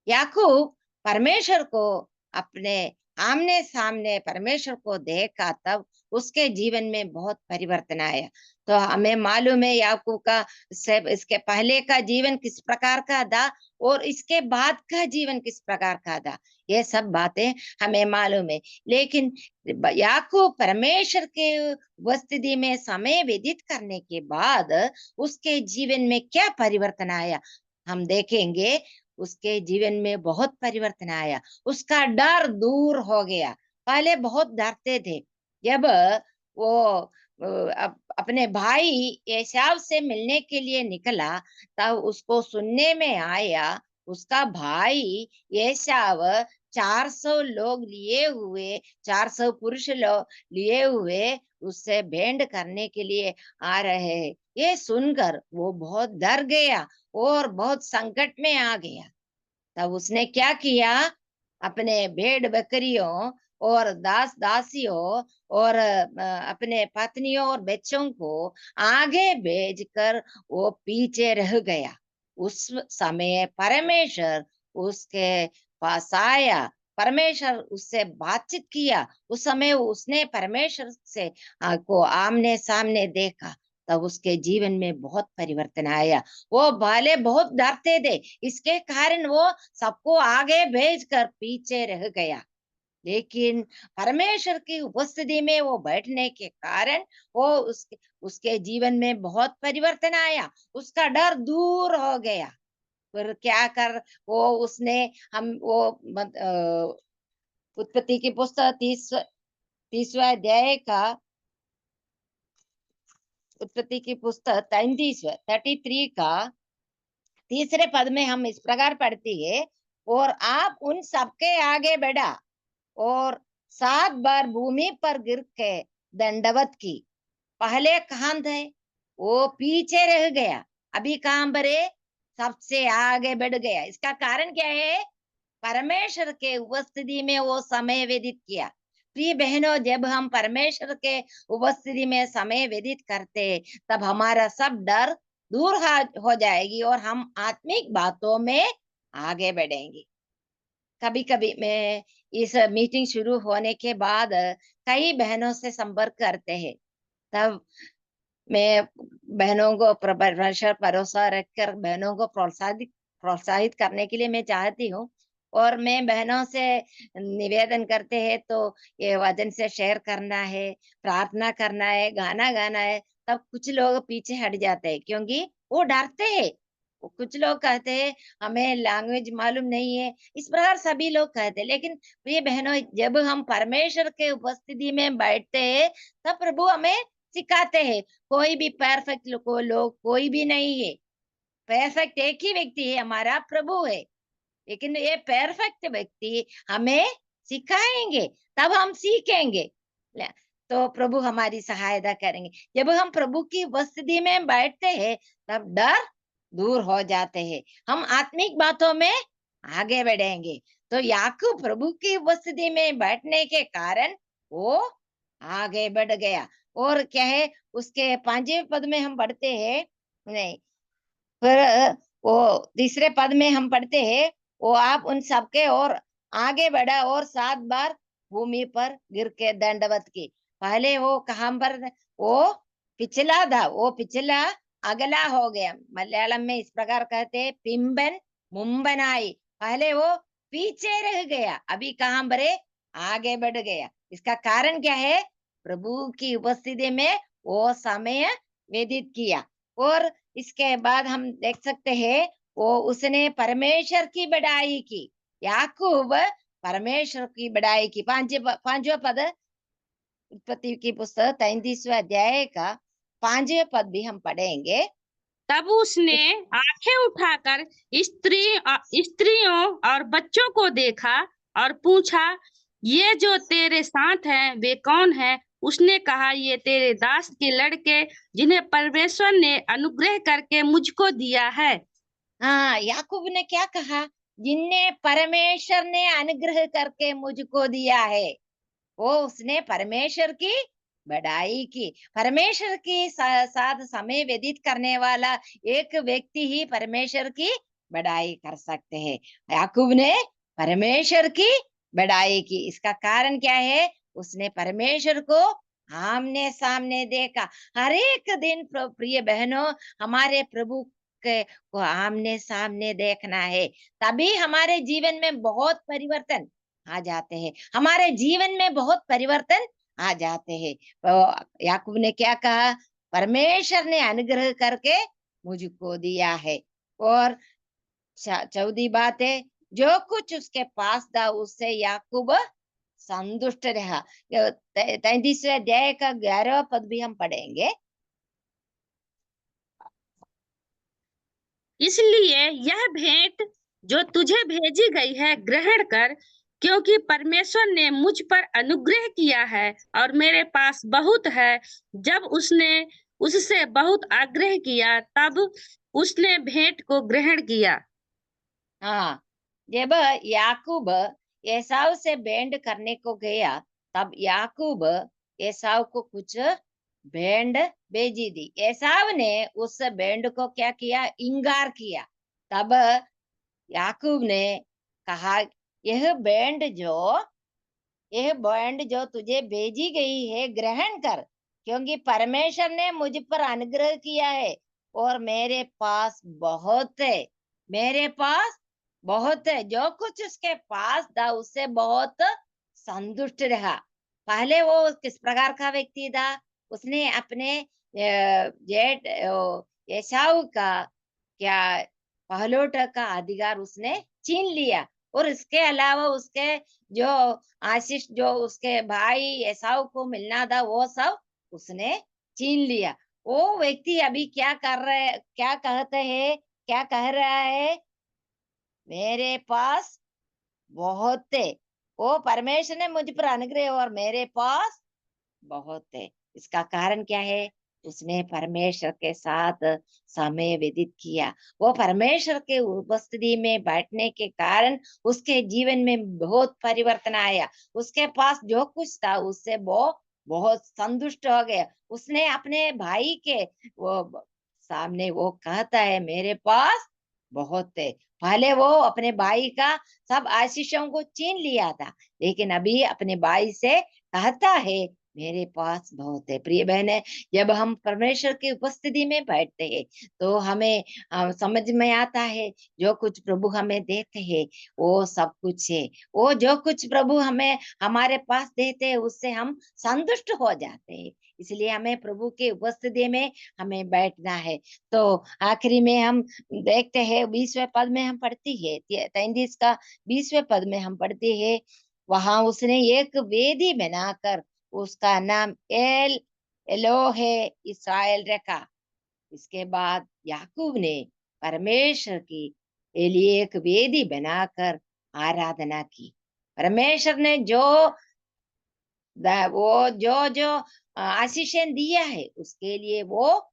D: याकूब परमेश्वर को अपने आमने सामने परमेश्वर को देखा, तब उसके जीवन में बहुत परिवर्तन आया। तो हमें मालूम है याकूब का इसके पहले का जीवन किस प्रकार का था और इसके बाद का जीवन किस प्रकार का था, ये सब बातें हमें मालूम है। लेकिन याकूब परमेश्वर के उपस्थिति में समय व्यतीत करने के बाद उसके जीवन में क्या परिवर्तन आया, हम देखेंगे। उसके जीवन में बहुत परिवर्तन आया। उसका डर दूर हो गया। पहले बहुत डरते थे। जब वो अपने भाई एसाव से मिलने के लिए निकला, तब उसको सुनने में आया उसका भाई एसाव 400 लोग लिए हुए, 400 पुरुष लोग लिए हुए उससे भेंट करने के लिए आ रहे हैं। ये सुनकर वो बहुत डर गया और बहुत संकट में आ गया। तब उसने क्या किया? अपने भेड़ बकरियों और दास दासियों और अपने पत्नियों और बच्चों को आगे भेजकर वो पीछे रह गया। उस समय परमेश्वर उसके पास आया, परमेश्वर उससे बातचीत किया। उस समय उसने परमेश्वर से को आमने सामने देखा, तब उसके जीवन में बहुत परिवर्तन आया। वो भले बहुत डरते थे, इसके कारण वो सबको आगे भेजकर पीछे रह गया। लेकिन परमेश्वर की उपस्थिति में वो बैठने के कारण वो उसके जीवन में बहुत परिवर्तन आया। उसका डर दूर हो गया। फिर क्या कर वो उसने हम वो उत्पत्ति की पुस्तक 30वां अध्याय का, उत्पत्ति की पुस्तक 33 का तीसरे पद में हम इस प्रकार पढ़ती है, और आप उन सबके आगे बढ़ा और 7 बार भूमि पर गिर के दंडवत की। पहले कहाँ थे? वो पीछे रह गया। अभी कहाँ पर है? सबसे आगे बढ़ गया। इसका कारण क्या है? परमेश्वर के उपस्थिति में वो समय व्यतीत किया। प्रिय बहनों, जब हम परमेश्वर के उपस्थिति में समय व्यतीत करते, तब हमारा सब डर दूर हो जाएगी और हम आत्मिक बातों में आगे बढ़ेंगे। कभी कभी मैं इस मीटिंग शुरू होने के बाद कई बहनों से संपर्क करते हैं, तब मैं बहनों को भरोसा रखकर बहनों को प्रोत्साहित करने के लिए मैं चाहती हूँ। और मैं बहनों से निवेदन करते हैं तो ये वचन से शेयर करना है, प्रार्थना करना है, गाना गाना है। तब कुछ लोग पीछे हट जाते हैं क्योंकि वो डरते हैं। कुछ लोग कहते हैं हमें लैंग्वेज मालूम नहीं है, इस प्रकार सभी लोग कहते हैं। लेकिन प्रिय बहनों, जब हम परमेश्वर के उपस्थिति में बैठते हैं, तब प्रभु हमें सिखाते हैं। कोई भी परफेक्ट लोग कोई भी नहीं है। परफेक्ट एक ही व्यक्ति है, हमारा प्रभु है। लेकिन ये परफेक्ट व्यक्ति हमें सिखाएंगे, तब हम सीखेंगे। तो प्रभु हमारी सहायता करेंगे। जब हम प्रभु की उपस्थिति में बैठते हैं, तब डर दूर हो जाते हैं, हम आत्मिक बातों में आगे बढ़ेंगे। तो याकूब प्रभु की उपस्थिति में बैठने के कारण वो आगे बढ़ गया। और क्या है, उसके 5वें पद में हम पढ़ते हैं, नहीं, फिर वो तीसरे पद में हम पढ़ते हैं, वो आप उन सबके और आगे बढ़ा और 7 बार भूमि पर गिर के दंडवत की। पहले वो कहाँ पर, वो पिछला था, वो पिछला अगला हो गया। मलयालम में इस प्रकार कहते हैं, पिंबन मुंबनाई। पहले वो पीछे रह गया, अभी कहाँ पर है, आगे बढ़ गया। इसका कारण क्या है? प्रभु की उपस्थिति में वो समय व्यतीत किया। और इसके बाद हम देख सकते हैं, वो उसने परमेश्वर की बड़ाई की। याकूब परमेश्वर की बड़ाई की। पांचवा पद, उत्पत्ति की पुस्तक 33वां अध्याय का 5वें पद भी हम पढ़ेंगे।
E: तब उसने आंखें उठाकर स्त्रियों और बच्चों को देखा और पूछा, ये जो तेरे साथ हैं वे कौन हैं? उसने कहा, ये तेरे दास के लड़के जिन्हें परमेश्वर ने अनुग्रह करके मुझको दिया है।
D: हाँ, याकूब ने क्या कहा? जिन्हें परमेश्वर ने अनुग्रह करके मुझको दिया है। वो उसने परमेश्वर की बड़ाई की। परमेश्वर के साथ समय व्यतीत करने वाला एक व्यक्ति ही परमेश्वर की बड़ाई कर सकते हैं। याकूब ने परमेश्वर की बड़ाई की। इसका कारण क्या है? उसने परमेश्वर को आमने सामने देखा। हर एक दिन प्रिय बहनों, हमारे प्रभु को आमने सामने देखना है, तभी हमारे जीवन में बहुत परिवर्तन आ जाते हैं। हमारे जीवन में बहुत परिवर्तन आ जाते हैं। तो याकूब ने क्या कहा? परमेश्वर ने अनुग्रह करके मुझको दिया है। और चौथी बात है, जो कुछ उसके पास था उससे याकूब संतुष्ट रहा। 33वें अध्याय का 11वां पद भी हम पढ़ेंगे।
E: इसलिए यह भेंट जो तुझे भेजी गई है ग्रहण कर, क्योंकि परमेश्वर ने मुझ पर अनुग्रह किया है और मेरे पास बहुत है। जब उसने उससे बहुत आग्रह किया तब उसने भेंट को ग्रहण किया।
D: हाँ, जब याकूब एसाव से भेंट करने को गया, तब याकूब एसाव को कुछ भेंट भेजी थी। एसाव ने उस भेंट को क्या किया? इंकार किया। तब याकूब ने कहा, यह भेंट जो तुझे भेजी गई है ग्रहण कर, क्योंकि परमेश्वर ने मुझ पर अनुग्रह किया है और मेरे पास बहुत है। मेरे पास बहुत है। जो कुछ उसके पास था उससे बहुत संतुष्ट रहा। पहले वो किस प्रकार का व्यक्ति था? उसने अपने जेठ एसाव का क्या पहलोट का अधिकार उसने छीन लिया। और इसके अलावा उसके जो आशीष जो उसके भाई एसाव को मिलना था वो सब उसने छीन लिया। वो व्यक्ति अभी क्या कर रहे, क्या कहते हैं, क्या कह रहा है? मेरे पास बहुत है। वो परमेश्वर ने मुझ पर अनुग्रह और मेरे पास बहुत है। इसका कारण क्या है? उसने परमेश्वर के साथ समय व्यतीत किया। वो परमेश्वर के उपस्थिति में बैठने के कारण उसके जीवन में बहुत परिवर्तन आया। उसके पास जो कुछ था उससे वो बहुत संतुष्ट हो गया। उसने अपने भाई के वो सामने वो कहता है, मेरे पास बहुत है। पहले वो अपने भाई का सब आशीषों को छीन लिया था, लेकिन अभी अपने भाई से कहता है, मेरे पास बहुत है। प्रिय बहने, जब हम परमेश्वर की उपस्थिति में बैठते हैं तो हमें समझ में आता है, जो कुछ प्रभु हमें देते हैं वो सब कुछ है। वो जो कुछ प्रभु हमें हमारे पास देते हैं उससे हम संतुष्ट हो जाते हैं। इसलिए हमें प्रभु की उपस्थिति में हमें बैठना है। तो आखिरी में हम देखते हैं 20वें पद में हम पढ़ती है, 33 का 20वें पद में हम पढ़ते हैं, वहां उसने एक वेदी बनाकर उसका नाम एलोहे इस्राएल रखा। इसके बाद याकूब ने परमेश्वर की लिए एक वेदी बनाकर आराधना की। परमेश्वर ने वो जो आशीषें दिया है उसके लिए वो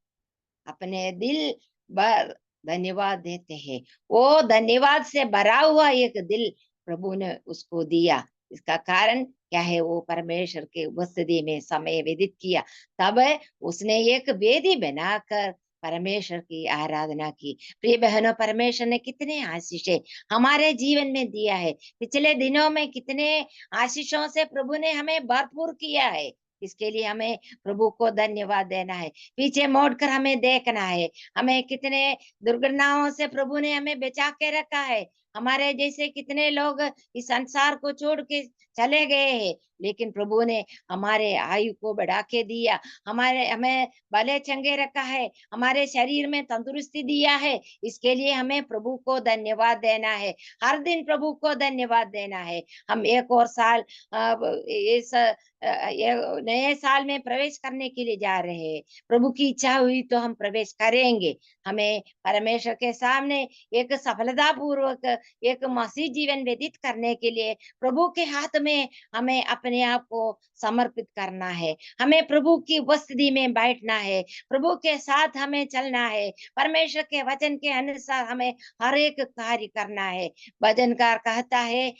D: अपने दिल भर धन्यवाद देते हैं। वो धन्यवाद से भरा हुआ एक दिल प्रभु ने उसको दिया। इसका कारण क्या है? वो परमेश्वर के उपस्थिति में समय व्यतीत किया। तब उसने एक वेदी बनाकर परमेश्वर की आराधना की। प्रिय बहनों, परमेश्वर ने कितने आशीषें हमारे जीवन में दिया है। पिछले दिनों में कितने आशीषों से प्रभु ने हमें भरपूर किया है। इसके लिए हमें प्रभु को धन्यवाद देना है। पीछे मोड़कर हमें देखना है। हमें कितने दुर्घटनाओं से प्रभु ने हमें बचा के रखा है। हमारे जैसे कितने लोग इस संसार को छोड़ के चले गए हैं, लेकिन प्रभु ने हमारे आयु को बढ़ा के दिया। हमें भले चंगे रखा है, हमारे शरीर में तंदुरुस्ती दिया है। इसके लिए हमें प्रभु को धन्यवाद देना है। हर दिन प्रभु को धन्यवाद देना है। हम एक और साल इस नए साल में प्रवेश करने के लिए जा रहे हैं। प्रभु की इच्छा हुई तो हम प्रवेश करेंगे। हमें परमेश्वर के सामने एक सफलता पूर्वक एक मसीह जीवन व्यतीत करने के लिए प्रभु के हाथ में हमें अपने आप को समर्पित करना है। हमें प्रभु की उपस्थिति में बैठना है। प्रभु के साथ हमें चलना है। परमेश्वर के वचन के अनुसार हमें हर एक कार्य करना है। भजनकार कहता है,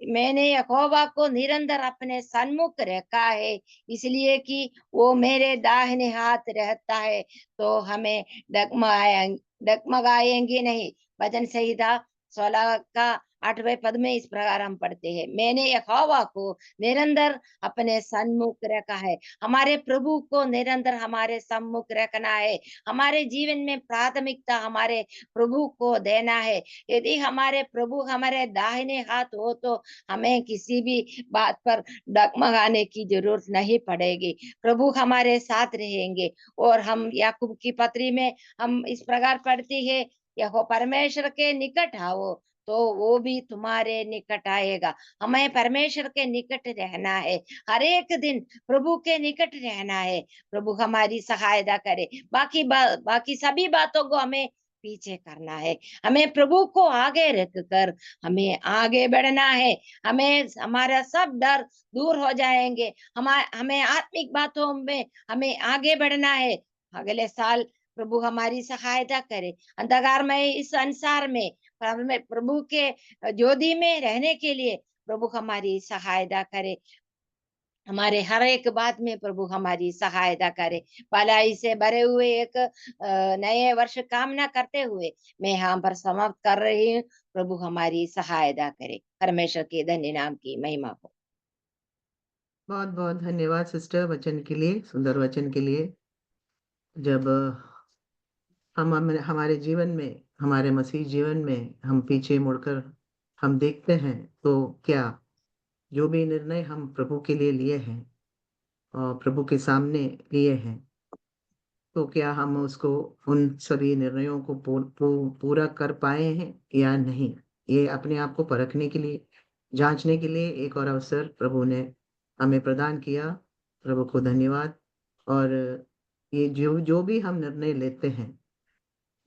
D: मैंने यहोवा को निरंतर अपने सन्मुख रखा है, इसलिए कि वो मेरे दाहिने हाथ रहता है, तो हमें डगमगाएंगे नहीं। भजन संहिता 16 का 8वें पद में इस प्रकार हम पढ़ते हैं, मैंने यहोवा को निरंतर अपने सन्मुख रखा है। हमारे प्रभु को निरंतर हमारे सम्मुख रखना है। हमारे जीवन में प्राथमिकता हमारे प्रभु को देना है। यदि हमारे प्रभु हमारे दाहिने हाथ हो तो हमें किसी भी बात पर डगमगाने की जरूरत नहीं पड़ेगी। प्रभु हमारे साथ रहेंगे। और हम याकूब की पत्री में हम इस प्रकार पढ़ती है, यहो परमेश्वर के निकट आओ तो वो भी तुम्हारे निकट आएगा। हमें परमेश्वर के निकट रहना है। हर एक दिन प्रभु के निकट रहना है। प्रभु हमारी सहायता करे। बाकी सभी बातों को हमें पीछे करना है। हमें प्रभु को आगे रखकर हमें आगे बढ़ना है। हमें हमारा सब डर दूर हो जाएंगे। हमें आत्मिक बातों में हमें आगे बढ़ना है। अगले साल प्रभु हमारी सहायता करे। अंधकार में इस संसार में प्रभु के ज्योति में रहने के लिए प्रभु हमारी सहायता करे। हमारे हर एक बात में प्रभु हमारी सहायता करे। भलाई से भरे हुए एक नए वर्ष कामना करते हुए मैं यहाँ पर समाप्त कर रही हूँ। प्रभु हमारी सहायता करे। परमेश्वर के धन्य नाम की महिमा हो।
A: बहुत बहुत धन्यवाद सिस्टर वचन के लिए, सुंदर वचन के लिए। जब हमारे जीवन में, हमारे मसीह जीवन में हम पीछे मुड़कर हम देखते हैं तो क्या जो भी निर्णय हम प्रभु के लिए लिए हैं और प्रभु के सामने लिए हैं, तो क्या हम उसको उन सभी निर्णयों को पूरा कर पाए हैं या नहीं, ये अपने आप को परखने के लिए, जांचने के लिए एक और अवसर प्रभु ने हमें प्रदान किया। प्रभु को धन्यवाद। और ये जो जो भी हम निर्णय लेते हैं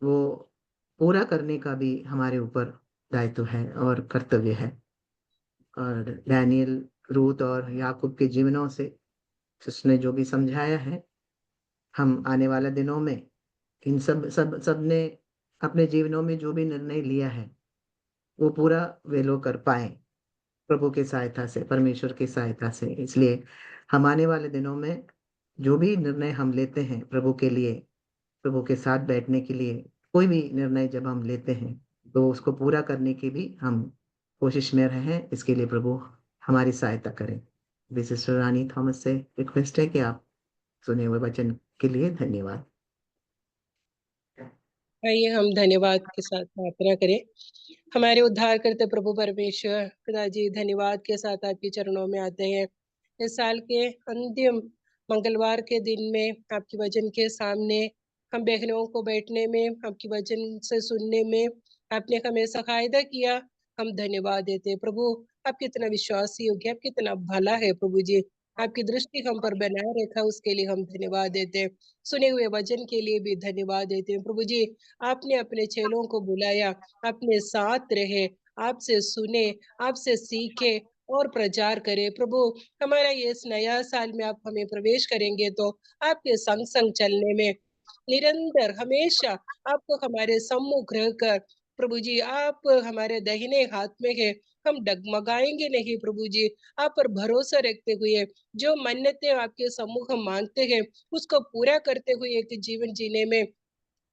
A: वो पूरा करने का भी हमारे ऊपर दायित्व है और कर्तव्य है। और डैनियल, रूत और याकूब के जीवनों से उसने जो भी समझाया है, हम आने वाले दिनों में इन सब ने अपने जीवनों में जो भी निर्णय लिया है वो पूरा वे लोग कर पाए प्रभु की सहायता से, परमेश्वर की सहायता से। इसलिए हम आने वाले दिनों में जो भी निर्णय हम लेते हैं प्रभु के लिए, प्रभु के साथ बैठने के लिए, कोई भी निर्णय जब हम लेते हैं तो उसको पूरा करने की भी हम कोशिश में रहें। इसके लिए प्रभु हमारी सहायता करें। सिस्टर रानी थॉमस से रिक्वेस्ट है कि आप सुने हुए वचन के लिए धन्यवाद।
F: आइए हम धन्यवाद के साथ प्रार्थना करें। हमारे उद्धार करते प्रभु परमेश्वर पिताजी, धन्यवाद के साथ आपके चरणों में आते हैं। इस साल के अंतिम मंगलवार के दिन में आपके वचन के सामने हम बहनों को बैठने में, आपके वचन से सुनने में आपने हमें सहायता किया। हम धन्यवाद देते हैं प्रभु। आप कितना विश्वासी योग्य, आप कितना भला है प्रभु जी। आपकी दृष्टि हम पर बनाए रखा, उसके लिए हम धन्यवाद देते हैं। सुने हुए वचन के लिए भी धन्यवाद देते हैं प्रभु जी। आपने अपने चेलों को बुलाया, अपने साथ रहे, आपसे सुने, आपसे सीखे और प्रचार करे। प्रभु हमारा ये इस नया साल में आप हमें प्रवेश करेंगे तो आपके संग संग चलने में निरंतर हमेशा आपको हमारे सम्मुख रहकर प्रभु जी, आप हमारे दाहिने हाथ में है, हम डगमगाएंगे नहीं प्रभु जी। आप पर भरोसा रखते हुए जो मन्नतें आपके सम्मुख हम मांगते हैं उसको पूरा करते हुए एक जीवन जीने में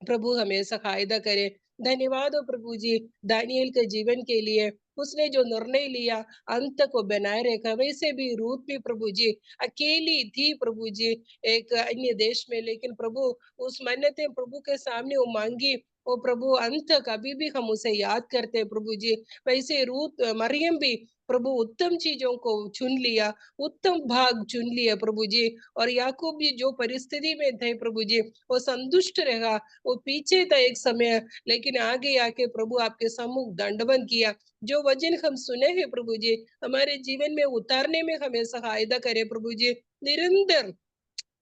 F: प्रभु हमें सहायता करे। धन्यवाद हो प्रभु जी दानियल के जीवन के लिए। उसने जो निर्णय लिया अंत को बनाए रखा। वैसे भी रूत भी प्रभु जी अकेली थी प्रभु जी एक अन्य देश में, लेकिन प्रभु उस मन्नतें प्रभु के सामने वो मांगी। ओ प्रभु अंत तक अभी भी हम उसे याद करते हैं प्रभु जी। वैसे रूत मरियम भी प्रभु उत्तम चीजों को चुन लिया, उत्तम भाग चुन लिया प्रभु जी। और याकूब भी जो परिस्थिति में थे प्रभु जी वो संतुष्ट रहा। वो पीछे था एक समय, लेकिन आगे आके प्रभु आपके सम्मुख दंडवत किया। जो वचन हम सुने हैं प्रभु जी हमारे जीवन में उतारने में हमें सहायता करे प्रभु जी। निरंतर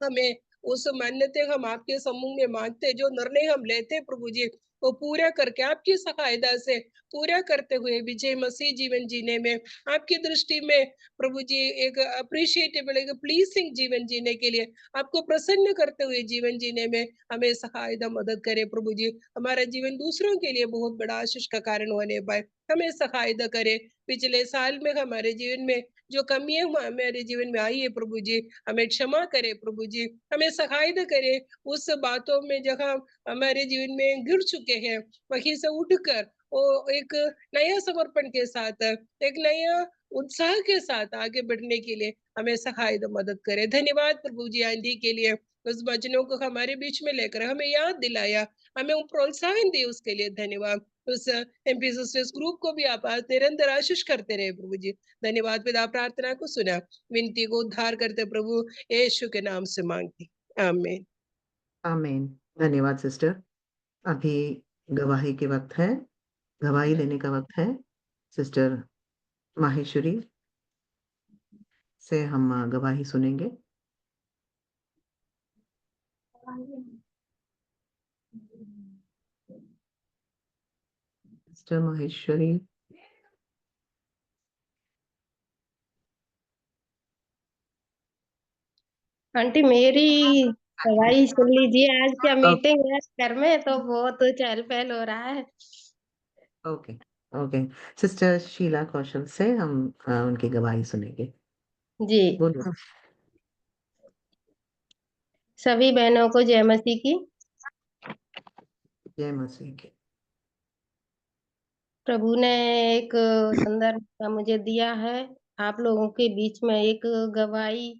F: हमें उस मान्यते हम आपके समूह में मांगते हैं, जो निर्णय हम लेते हैं प्रभु जी वो पूरा करके आपकी सहायता से पूरा करते हुए विजय मसीह जीवन जीने में आपकी दृष्टि में प्रभु जी एक अप्रिशिएटेबल एक प्लीजिंग जीवन जीने के लिए आपको प्रसन्न करते हुए जीवन जीने में हमें सहायता मदद करे प्रभु जी। हमारा जीवन दूसरों के लिए बहुत बड़ा आशीष का कारण होने पाए, हमें सहायता करे। पिछले साल में हमारे जीवन में जो कमियां हमारे जीवन में आई है प्रभु जी हमें क्षमा करे प्रभु जी। हमें सहायता करे उस बातों में जहाँ हमारे जीवन में गिर चुके हैं वहीं से उठकर वो एक नया समर्पण के साथ एक नया उत्साह के साथ आगे बढ़ने के लिए हमें सहायता मदद करे। धन्यवाद प्रभु जी आंधी के लिए उस वचनों को हमारे बीच में लेकर हमें याद दिलाया, हमें प्रोत्साहन दिए उसके लिए धन्यवाद। उस एमपी सिस्टर्स ग्रुप को भी आप निरंतर आशीष करते रहे प्रभु जी। धन्यवाद पिता प्रार्थना को सुना, विनती को उद्धार करते प्रभु यीशु के नाम से मांगती, आमीन।
A: आमीन। धन्यवाद सिस्टर। अभी गवाही के वक्त है, गवाही देने का वक्त है। सिस्टर माहेश्वरी से हम गवाही सुनेंगे। सिस्टर माहेश्वरी।
G: आंटी मेरी गवाही सुन लीजिए। आज क्या मीटिंग है घर में तो बहुत चहल पहल हो रहा है।
A: Okay okay. सिस्टर शीला कौशल से हम उनकी गवाही सुनेंगे।
G: जी
A: बोलो।
G: सभी बहनों को जय मसीह की।
A: जय मसीह की।
G: प्रभु ने एक सुंदर मौका मुझे दिया है आप लोगों के बीच में एक गवाही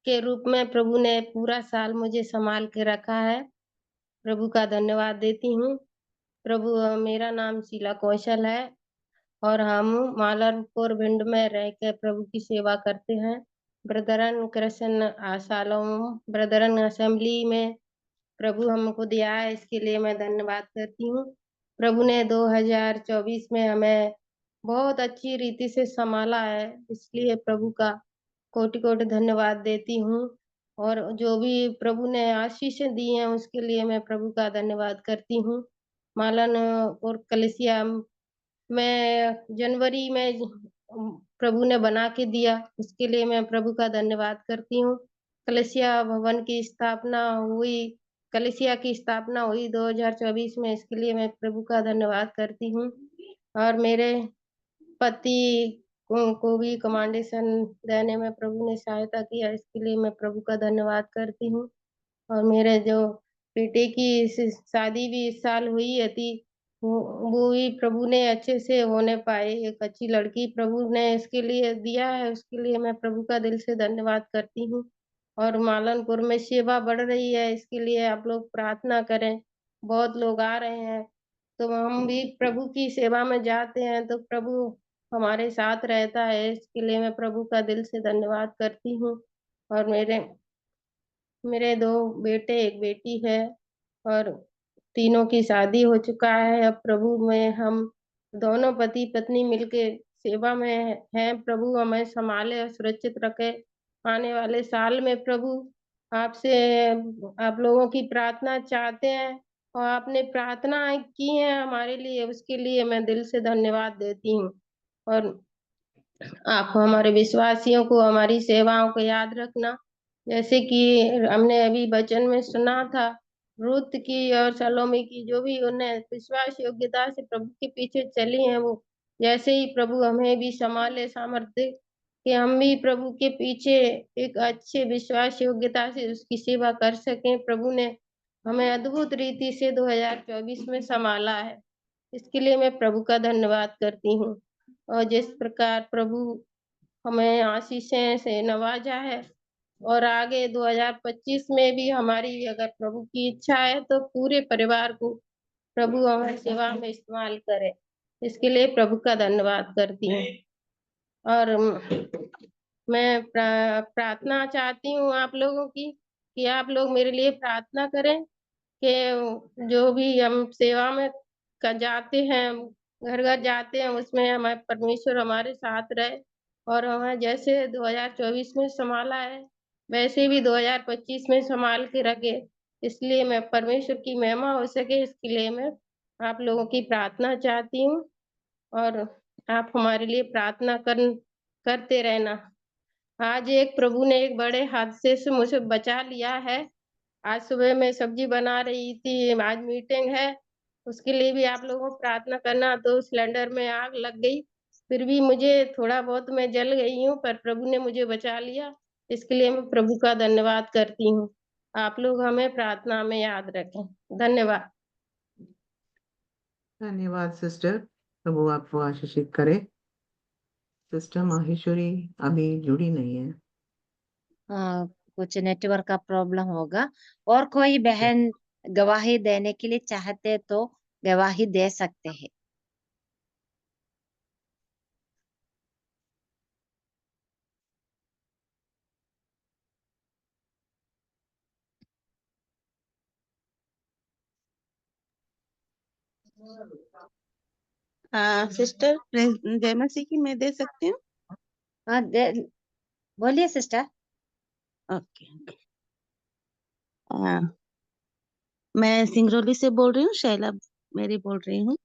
G: के रूप में। प्रभु ने पूरा साल मुझे संभाल के रखा है, प्रभु का धन्यवाद देती हूँ। प्रभु मेरा नाम शीला कौशल है और हम मालनपुर भिंड में रह के प्रभु की सेवा करते हैं। ब्रदरन कृष्ण आशालोम ब्रदरन असेंबली में प्रभु हमको दिया है, इसके लिए मैं धन्यवाद करती हूँ। प्रभु ने 2024 में हमें बहुत अच्छी रीति से संभाला है, इसलिए प्रभु का कोटि कोटि धन्यवाद देती हूँ। और जो भी प्रभु ने आशीषें दी हैं उसके लिए मैं प्रभु का धन्यवाद करती हूँ। मालन और कलिसिया मैं जनवरी में प्रभु ने बना के दिया, इसके लिए मैं प्रभु का धन्यवाद करती हूँ। कलिसिया भवन की स्थापना हुई, कलिसिया की स्थापना हुई 2024 में, इसके लिए मैं प्रभु का धन्यवाद करती हूँ। और मेरे पति को भी कमांडेशन देने में प्रभु ने सहायता किया, इसके लिए मैं प्रभु का धन्यवाद करती हूँ। और मेरे जो बेटे की शादी भी इस साल हुई थी, वो भी प्रभु ने अच्छे से होने पाए। एक अच्छी लड़की प्रभु ने इसके लिए दिया है, उसके लिए मैं प्रभु का दिल से धन्यवाद करती हूँ। और मालनपुर में सेवा बढ़ रही है, इसके लिए आप लोग प्रार्थना करें। बहुत लोग आ रहे हैं तो हम भी प्रभु की सेवा में जाते हैं तो प्रभु हमारे साथ रहता है, इसके लिए मैं प्रभु का दिल से धन्यवाद करती हूँ। और मेरे 2 बेटे एक बेटी है और तीनों की शादी हो चुका है। अब प्रभु में हम दोनों पति पत्नी मिलके सेवा में हैं। प्रभु हमें संभाले और सुरक्षित रखे। आने वाले साल में प्रभु आपसे आप लोगों की प्रार्थना चाहते हैं और आपने प्रार्थना की है हमारे लिए, उसके लिए मैं दिल से धन्यवाद देती हूँ। और आप हमारे विश्वासियों को हमारी सेवाओं को याद रखना, जैसे कि हमने अभी वचन में सुना था रूत की और सलोमी की, जो भी उन्हें विश्वास योग्यता से प्रभु के पीछे चली हैं वो जैसे ही प्रभु हमें भी संभाले सामर्थ्य कि हम भी प्रभु के पीछे एक अच्छे विश्वास योग्यता से उसकी सेवा कर सकें। प्रभु ने हमें अद्भुत रीति से 2024 में संभाला है, इसके लिए मैं प्रभु का धन्यवाद करती हूँ। और जिस प्रकार प्रभु हमें आशीषें से नवाजा है और आगे 2025 में भी हमारी अगर प्रभु की इच्छा है तो पूरे परिवार को प्रभु हमारी सेवा में इस्तेमाल करे, इसके लिए प्रभु का धन्यवाद करती हूँ। और मैं प्रार्थना चाहती हूँ आप लोगों की कि आप लोग मेरे लिए प्रार्थना करें कि जो भी हम सेवा में जाते हैं, घर घर जाते हैं, उसमें हमारे परमेश्वर हमारे साथ रहे और हमें जैसे 2024 में संभाला है वैसे भी 2025 में संभाल के रखे। इसलिए मैं परमेश्वर की महिमा हो सके, इसके लिए मैं आप लोगों की प्रार्थना चाहती हूँ और आप हमारे लिए प्रार्थना करते रहना। आज प्रभु ने एक बड़े हादसे से मुझे बचा लिया है। आज सुबह मैं सब्जी बना रही थी, आज मीटिंग है, उसके लिए भी आप लोगों को प्रार्थना करना। तो सिलेंडर में आग लग गई, फिर भी मुझे थोड़ा बहुत मैं जल गई हूँ, पर प्रभु ने मुझे बचा लिया, इसके लिए मैं प्रभु का धन्यवाद करती हूँ। आप लोग हमें प्रार्थना में याद रखें। धन्यवाद।
A: धन्यवाद सिस्टर, प्रभु आपको आशीषित करे। सिस्टर माहेश्वरी अभी जुड़ी नहीं है।
D: कुछ नेटवर्क का प्रॉब्लम होगा। और कोई बहन गवाही देने के लिए चाहते तो गवाही दे सकते हैं।
H: सिस्टर जय मसीह की मैं दे सकती हूँ?
D: हाँ, बोलिए सिस्टर।
H: ओके। मैं सिंगरौली से बोल रही हूँ, शैला मेरी बोल रही हूँ।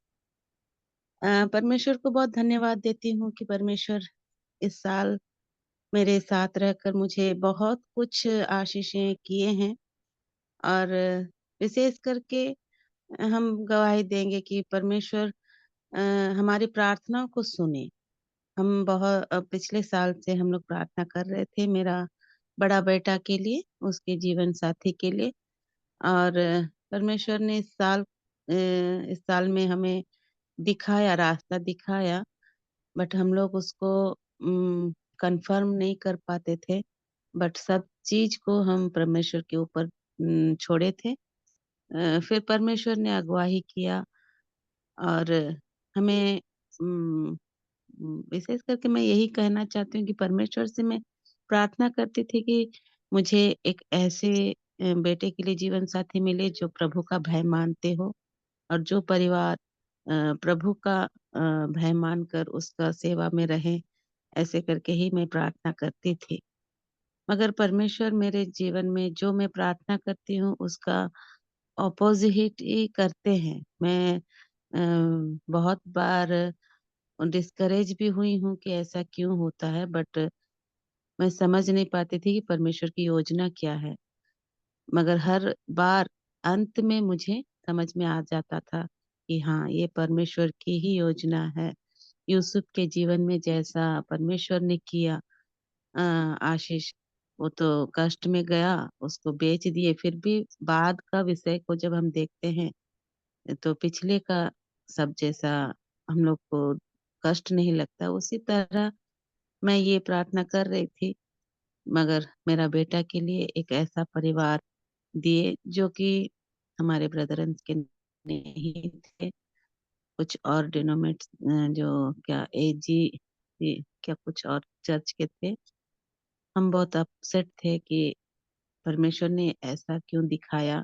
H: परमेश्वर को बहुत धन्यवाद देती हूँ कि परमेश्वर इस साल मेरे साथ रहकर मुझे बहुत कुछ आशीषें किए हैं और विशेष करके हम गवाही देंगे कि परमेश्वर हमारी प्रार्थनाओं को सुने। हम बहुत पिछले साल से हम लोग प्रार्थना कर रहे थे मेरा बड़ा बेटा के लिए, उसके जीवन साथी के लिए, और परमेश्वर ने इस साल में हमें दिखाया, रास्ता दिखाया, बट हम लोग उसको कंफर्म नहीं कर पाते थे, बट सब चीज को हम परमेश्वर के ऊपर छोड़े थे। फिर परमेश्वर ने अगुवाही किया और हमें विशेष करके मैं यही कहना चाहती हूँ कि परमेश्वर से मैं प्रार्थना करती थी कि मुझे एक ऐसे बेटे के लिए जीवन साथी मिले जो प्रभु का भय मानते हो और जो परिवार प्रभु का भय मानकर उसका सेवा में रहे, ऐसे करके ही मैं प्रार्थना करती थी। मगर परमेश्वर मेरे जीवन में जो मैं प्रार्थना करती हूँ उसका ऑपोजिट ही करते हैं। मैं बहुत बार डिस्करेज भी हुई हूँ कि ऐसा क्यों होता है, बट मैं समझ नहीं पाती थी कि परमेश्वर की योजना क्या है। मगर हर बार अंत में मुझे समझ में आ जाता था कि हाँ, ये परमेश्वर की ही योजना है। यूसुफ के जीवन में जैसा परमेश्वर ने किया, आशीष वो तो कष्ट में गया, उसको बेच दिए, फिर भी बाद का विषय को जब हम देखते हैं तो पिछले का सब जैसा हम लोग को कष्ट नहीं लगता। उसी तरह मैं ये प्रार्थना कर रही थी, मगर मेरा बेटा के लिए एक ऐसा परिवार दिए जो कि हमारे ब्रदरन्स के नहीं थे, कुछ और डिनोमेट जो क्या एजी क्या कुछ और चर्च के थे। हम बहुत अपसेट थे कि परमेश्वर ने ऐसा क्यों दिखाया,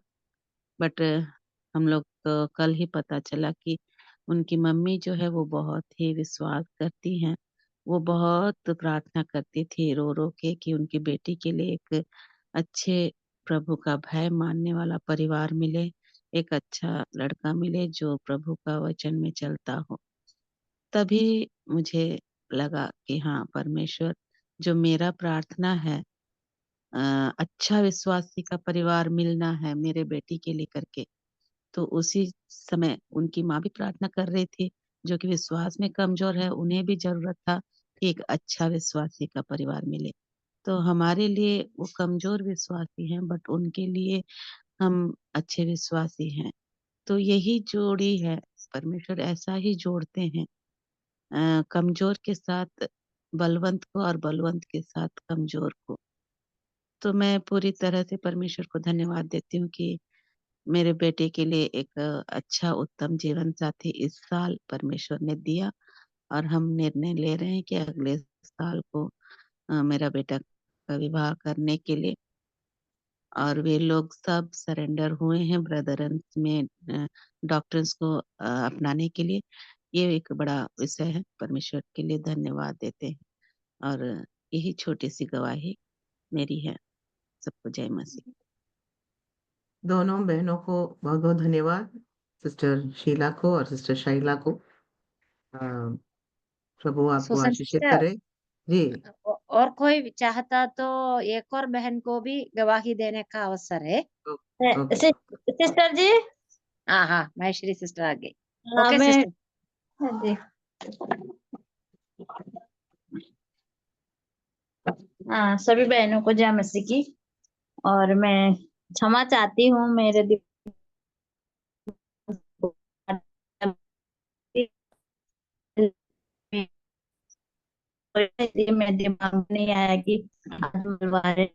H: बट हम लोग को कल ही पता चला कि उनकी मम्मी जो है वो बहुत ही विश्वास करती हैं। वो बहुत प्रार्थना करती थी रो रो के कि उनकी बेटी के लिए एक अच्छे प्रभु का भय मानने वाला परिवार मिले, एक अच्छा लड़का मिले जो प्रभु का वचन में चलता हो। तभी मुझे लगा कि हाँ, परमेश्वर जो मेरा प्रार्थना है, अच्छा विश्वासी का परिवार मिलना है मेरे बेटी के लिए करके, तो उसी समय उनकी माँ भी प्रार्थना कर रही थी जो कि विश्वास में कमजोर है, उन्हें भी जरूरत था कि एक अच्छा विश्वासी का परिवार मिले। तो हमारे लिए वो कमजोर विश्वासी हैं, बट उनके लिए हम अच्छे विश्वासी हैं। तो यही जोड़ी है, परमेश्वर ऐसा ही जोड़ते हैं, कमजोर के साथ बलवंत को और बलवंत के साथ कमजोर को। तो मैं पूरी तरह से परमेश्वर को धन्यवाद देती हूँ कि मेरे बेटे के लिए एक अच्छा उत्तम जीवन साथी इस साल परमेश्वर ने दिया, और हम निर्णय ले रहे हैं कि अगले साल को मेरा बेटा का विवाह करने के लिए, और वे लोग सब सरेंडर हुए हैं ब्रदरन्स में डॉक्टर्स को अपनाने के लिए। ये एक बड़ा विषय है, परमेश्वर के लिए धन्यवाद देते हैं। और यही छोटी सी गवाही मेरी है। सबको जय मसीह।
A: दोनों बहनों को बहुत-बहुत धन्यवाद, सिस्टर शीला को और सिस्टर शाइला को। अ, प्रभु आपको
D: सुसन
A: आशीषित
D: सिस्टर,
A: करे। जी,
D: और कोई चाहता तो एक और बहन को भी गवाही देने का अवसर है।
A: ओके।
G: सिस्टर जी,
D: हाँ हाँ, महेश्वरी सिस्टर आ गई।
G: हाँ,
D: ओके
G: मैं
D: सिस्टर।
G: जी, हाँ, सभी बहनों को जय मसीह की। और मैं क्षमा चाहती हूँ मेरे में दिमाग में नहीं आया कि आज मंगलवार है।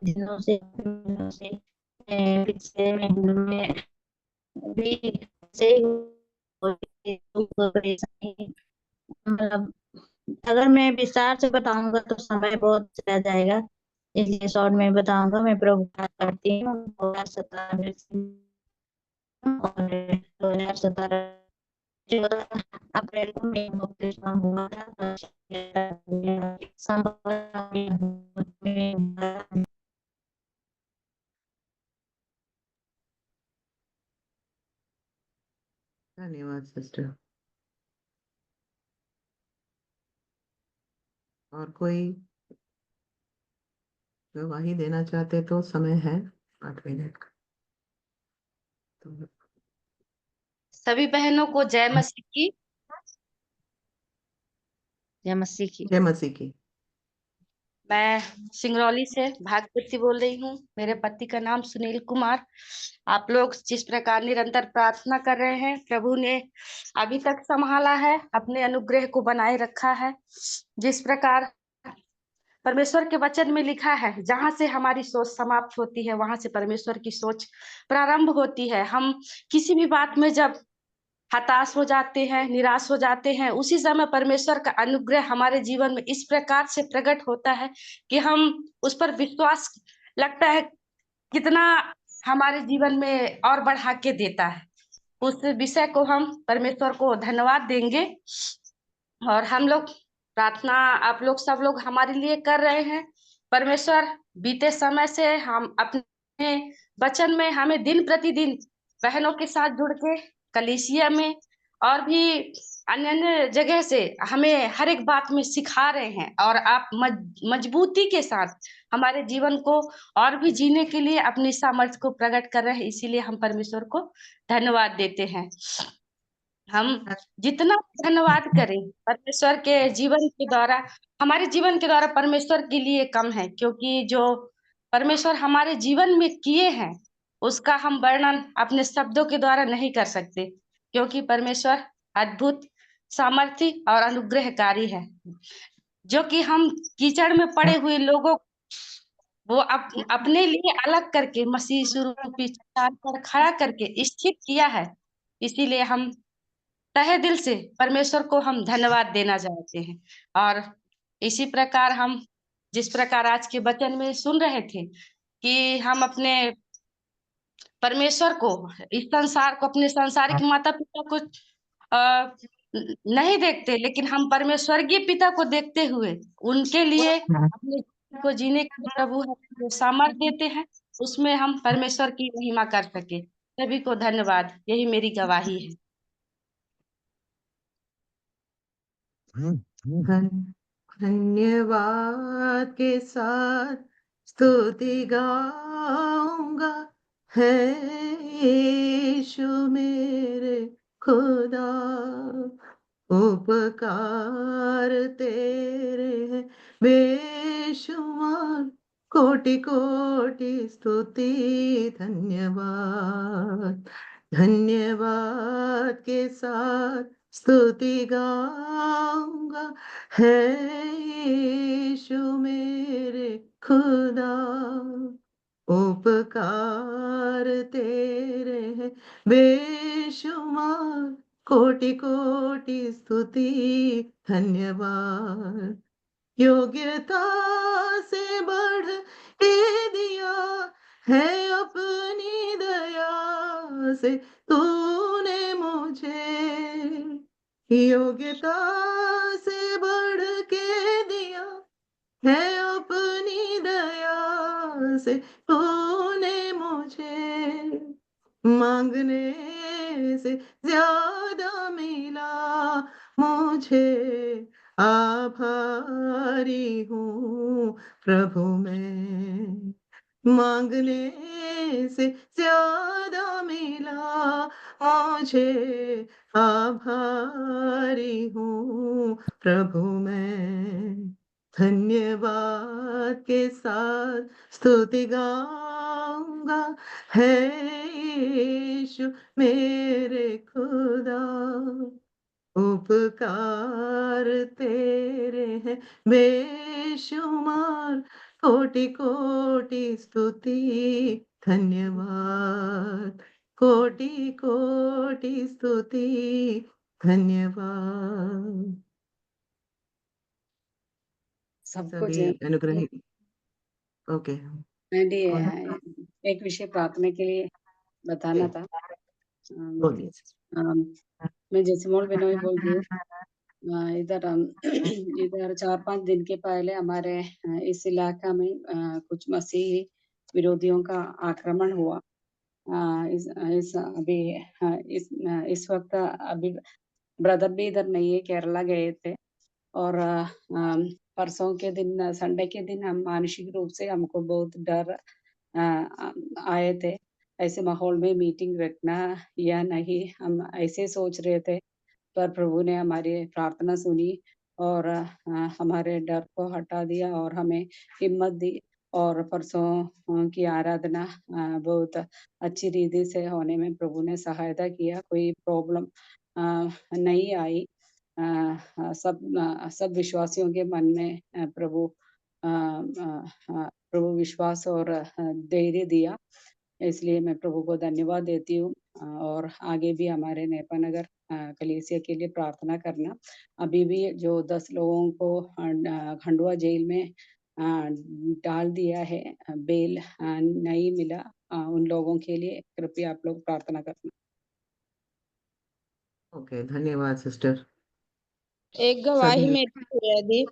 G: दिनों से पिछले महीनों में भी से परेशानी, मतलब अगर मैं विस्तार से बताऊंगा तो समय बहुत चला जाएगा, इसलिए शॉर्ट में बताऊंगा। मैं प्रभु प्रार्थना करती हूँ 2017 और 2017 अप्रैल को मेरा बपतिस्मा हुआ था।
A: धन्यवाद सिस्टर। और कोई गवाही देना चाहते तो समय है 8 मिनट का। तो
E: सभी बहनों को जय मसीह की।
D: जय मसीह की।
A: जय मसीह की।
E: मैं सिंगरौली से भागवती बोल रही हूँ। मेरे पति का नाम सुनील कुमार। आप लोग जिस प्रकार निरंतर प्रार्थना कर रहे हैं, प्रभु ने अभी तक संभाला है, अपने अनुग्रह को बनाए रखा है। जिस प्रकार परमेश्वर के वचन में लिखा है, जहां से हमारी सोच समाप्त होती है वहां से परमेश्वर की सोच प्रारंभ होती है। हम किसी भी बात में जब हताश हो जाते हैं, निराश हो जाते हैं, उसी समय परमेश्वर का अनुग्रह हमारे जीवन में इस प्रकार से प्रकट होता है कि हम उस पर विश्वास, लगता है कितना हमारे जीवन में और बढ़ा के देता है। उस विषय को हम परमेश्वर को धन्यवाद देंगे। और हम लोग प्रार्थना आप लोग सब लोग हमारे लिए कर रहे हैं। परमेश्वर बीते समय से हम अपने वचन में हमें दिन प्रतिदिन बहनों के साथ जुड़ के कलीसिया में और भी अन्य अन्य जगह से हमें हर एक बात में सिखा रहे हैं, और आप मजबूती के साथ हमारे जीवन को और भी जीने के लिए अपनी सामर्थ्य को प्रकट कर रहे हैं। इसीलिए हम परमेश्वर को धन्यवाद देते हैं। हम जितना धन्यवाद करें परमेश्वर के जीवन के द्वारा, हमारे जीवन के द्वारा परमेश्वर के लिए कम है, क्योंकि जो परमेश्वर हमारे जीवन में किए हैं उसका हम वर्णन अपने शब्दों के द्वारा नहीं कर सकते, क्योंकि परमेश्वर अद्भुत, सामर्थी और अनुग्रहकारी है। जो कि हम कीचड़ में पड़े हुए लोगों, वो अपने लिए अलग करके मसीह स्वरूपी चट्टान पर खड़ा करके स्थित किया है। इसीलिए हम तहे दिल से परमेश्वर को हम धन्यवाद देना चाहते हैं। और इसी प्रकार हम जिस प्रकार आज के वचन में सुन रहे थे कि हम अपने परमेश्वर को, इस संसार को, अपने सांसारिक माता पिता को नहीं देखते, लेकिन हम परमेश्वरीय पिता को देखते हुए उनके लिए अपने जीवन को जीने के प्रभु हमें जो सामर्थ्य देते हैं, उसमें हम परमेश्वर की महिमा कर सके। सभी को धन्यवाद। यही मेरी गवाही है।
A: धन्यवाद के साथ स्तुति गाऊंगा है यीशु मेरे खुदा, उपकार तेरे हैं बेशुमार, कोटि कोटि स्तुति धन्यवाद, धन्यवाद के साथ स्तुति गाऊंगा है यीशु मेरे खुदा, उपकार तेरे हैं बेशुमार, कोटि कोटि स्तुति धन्यवाद, योग्यता से बढ़ के दिया है अपनी दया से तूने मुझे, योग्यता से बढ़ के दिया है अपनी दया से तूने मुझे, मांगने से ज्यादा मिला मुझे, आभारी हूँ प्रभु मैं, मांगने से ज्यादा मिला मुझे, आभारी हूँ प्रभु मैं, धन्यवाद के साथ स्तुति गाऊंगा है यीशु मेरे खुदा, उपकार तेरे हैं बेशुमार, कोटि कोटि स्तुति धन्यवाद, कोटि कोटि स्तुति धन्यवाद।
B: सबको
A: सभी
B: जय।
A: अनुग्रही ओके
B: मैंने
A: कौन
B: एक विषय प्रार्थना के लिए बताना था।
A: बोलिए।
B: मैं जैसमोल बिनोई बोल रही हूँ। इधर इधर 4-5 दिन के पहले हमारे इस इलाका में कुछ मसीही विरोधियों का आक्रमण हुआ। इस वक्त अभी ब्रदर भी इधर नहीं है, केरला गए थे। और परसों के दिन, संडे के दिन हम मानसिक रूप से हमको बहुत डर आए थे। ऐसे माहौल में मीटिंग रखना या नहीं, हम ऐसे सोच रहे थे, पर प्रभु ने हमारी प्रार्थना सुनी और हमारे डर को हटा दिया और हमें हिम्मत दी। और परसों की आराधना बहुत अच्छी रीति से होने में प्रभु ने सहायता किया। कोई प्रॉब्लम नहीं आई। सब विश्वासियों के मन में प्रभु विश्वास और धैर्य दिया। इसलिए मैं प्रभु को धन्यवाद देती हूँ। और आगे भी हमारे नेपानगर कलीसिया के लिए प्रार्थना करना। अभी भी जो 10 लोगों को खंडवा जेल में डाल दिया है, बेल नहीं मिला, उन लोगों के लिए कृपया आप लोग प्रार्थना करना।
A: ओके धन्यवाद सिस्टर।
I: एक गवाही
A: सभी
I: मेरी है यदि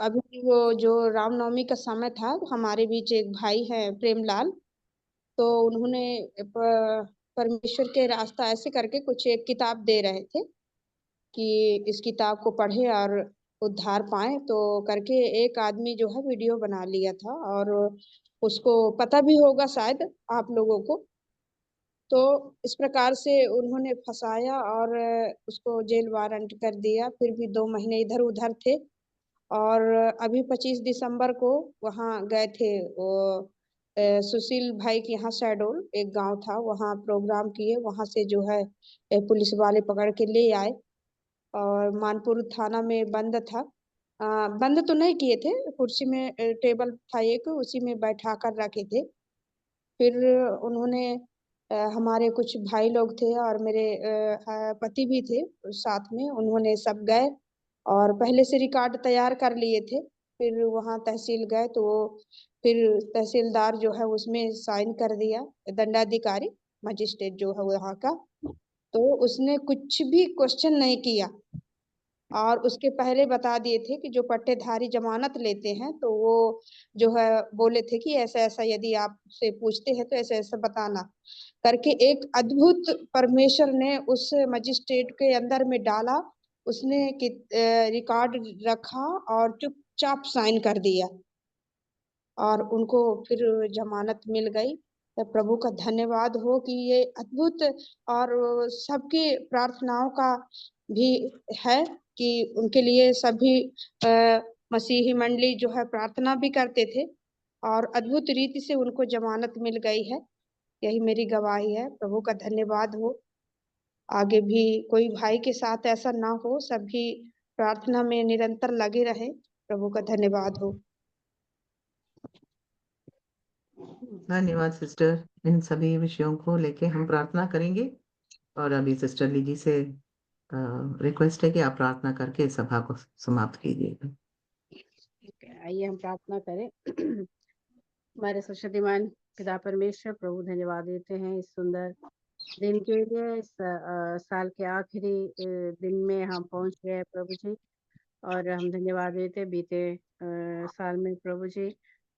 I: अभी वो जो रामनवमी का समय था, हमारे बीच एक भाई है प्रेमलाल, तो उन्होंने परमेश्वर के रास्ता ऐसे करके कुछ एक किताब दे रहे थे कि इस किताब को पढ़े और उद्धार पाए, तो करके एक आदमी जो है वीडियो बना लिया था और उसको पता भी होगा शायद आप लोगों को। तो इस प्रकार से उन्होंने फंसाया और उसको जेल वारंट कर दिया। फिर भी 2 महीने इधर उधर थे और अभी 25 दिसंबर को वहाँ गए थे। वो सुशील भाई के यहाँ शहडोल एक गांव था, वहाँ प्रोग्राम किए। वहाँ से जो है पुलिस वाले पकड़ के ले आए और मानपुर थाना में बंद था। बंद तो नहीं किए थे, कुर्सी में टेबल था एक, उसी में बैठा कर रखे थे। फिर उन्होंने हमारे कुछ भाई लोग थे और मेरे पति भी थे साथ में, उन्होंने सब गए और पहले से रिकॉर्ड तैयार कर लिए थे। फिर वहाँ तहसील गए तो फिर तहसीलदार जो है उसमें साइन कर दिया, दंडाधिकारी मजिस्ट्रेट जो है वहाँ का, तो उसने कुछ भी क्वेश्चन नहीं किया। और उसके पहले बता दिए थे कि जो पट्टेधारी जमानत लेते हैं तो वो जो है बोले थे कि ऐसा ऐसा यदि आपसे पूछते हैं तो ऐसा ऐसा बताना करके। एक अद्भुत परमेश्वर ने उस मजिस्ट्रेट के अंदर में डाला। उसने रिकॉर्ड रखा और चुपचाप साइन कर दिया। और उनको फिर जमानत मिल गई। तो प्रभु का धन्यवाद हो कि ये अद्भुत और सबकी प्रार्थनाओं का भी है कि उनके लिए सभी मसीही मंडली जो है प्रार्थना भी करते थे और अद्भुत रीति से उनको जमानत मिल गई है। यही मेरी गवाही है। प्रभु का धन्यवाद हो। आगे भी कोई भाई के साथ ऐसा ना हो, सभी प्रार्थना में निरंतर लगे रहे। प्रभु का धन्यवाद हो।
A: धन्यवाद सिस्टर। इन सभी विषयों को लेके हम प्रार्थना करेंगे और अभी सिस्टर लीजी से रिक्वेस्ट है कि आप प्रार्थना करके सभा को समाप्त कीजिएगा।
J: आइए हम प्रार्थना करें। हमारे सर्वशक्तिमान पिता परमेश्वर, प्रभु धन्यवाद देते हैं इस सुंदर दिन के लिए। इस साल के आखिरी दिन में हम पहुंच गए प्रभु जी, और हम धन्यवाद देते हैं बीते साल में प्रभु जी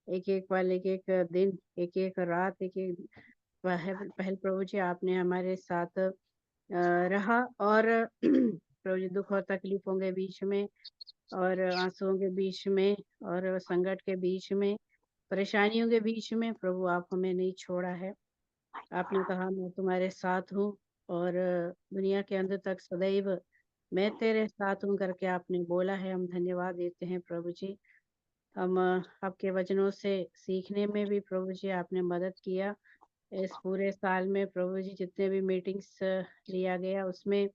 J: एक एक पल, एक एक दिन, एक एक रात, एक एक पहल प्रभु जी आपने हमारे साथ रहा। और प्रभु जी दुख और तकलीफों के बीच में और आंसुओं के बीच में और संकट के बीच में, परेशानियों के बीच में प्रभु आप हमें नहीं छोड़ा है। आपने कहा मैं तुम्हारे साथ हूँ और दुनिया के अंत तक सदैव मैं तेरे साथ हूँ करके आपने बोला है। हम धन्यवाद देते हैं प्रभु जी। हम आपके वचनों से सीखने में भी प्रभु जी आपने मदद किया। इस पूरे साल में प्रभु जी जितने भी मीटिंग्स लिया गया उसमें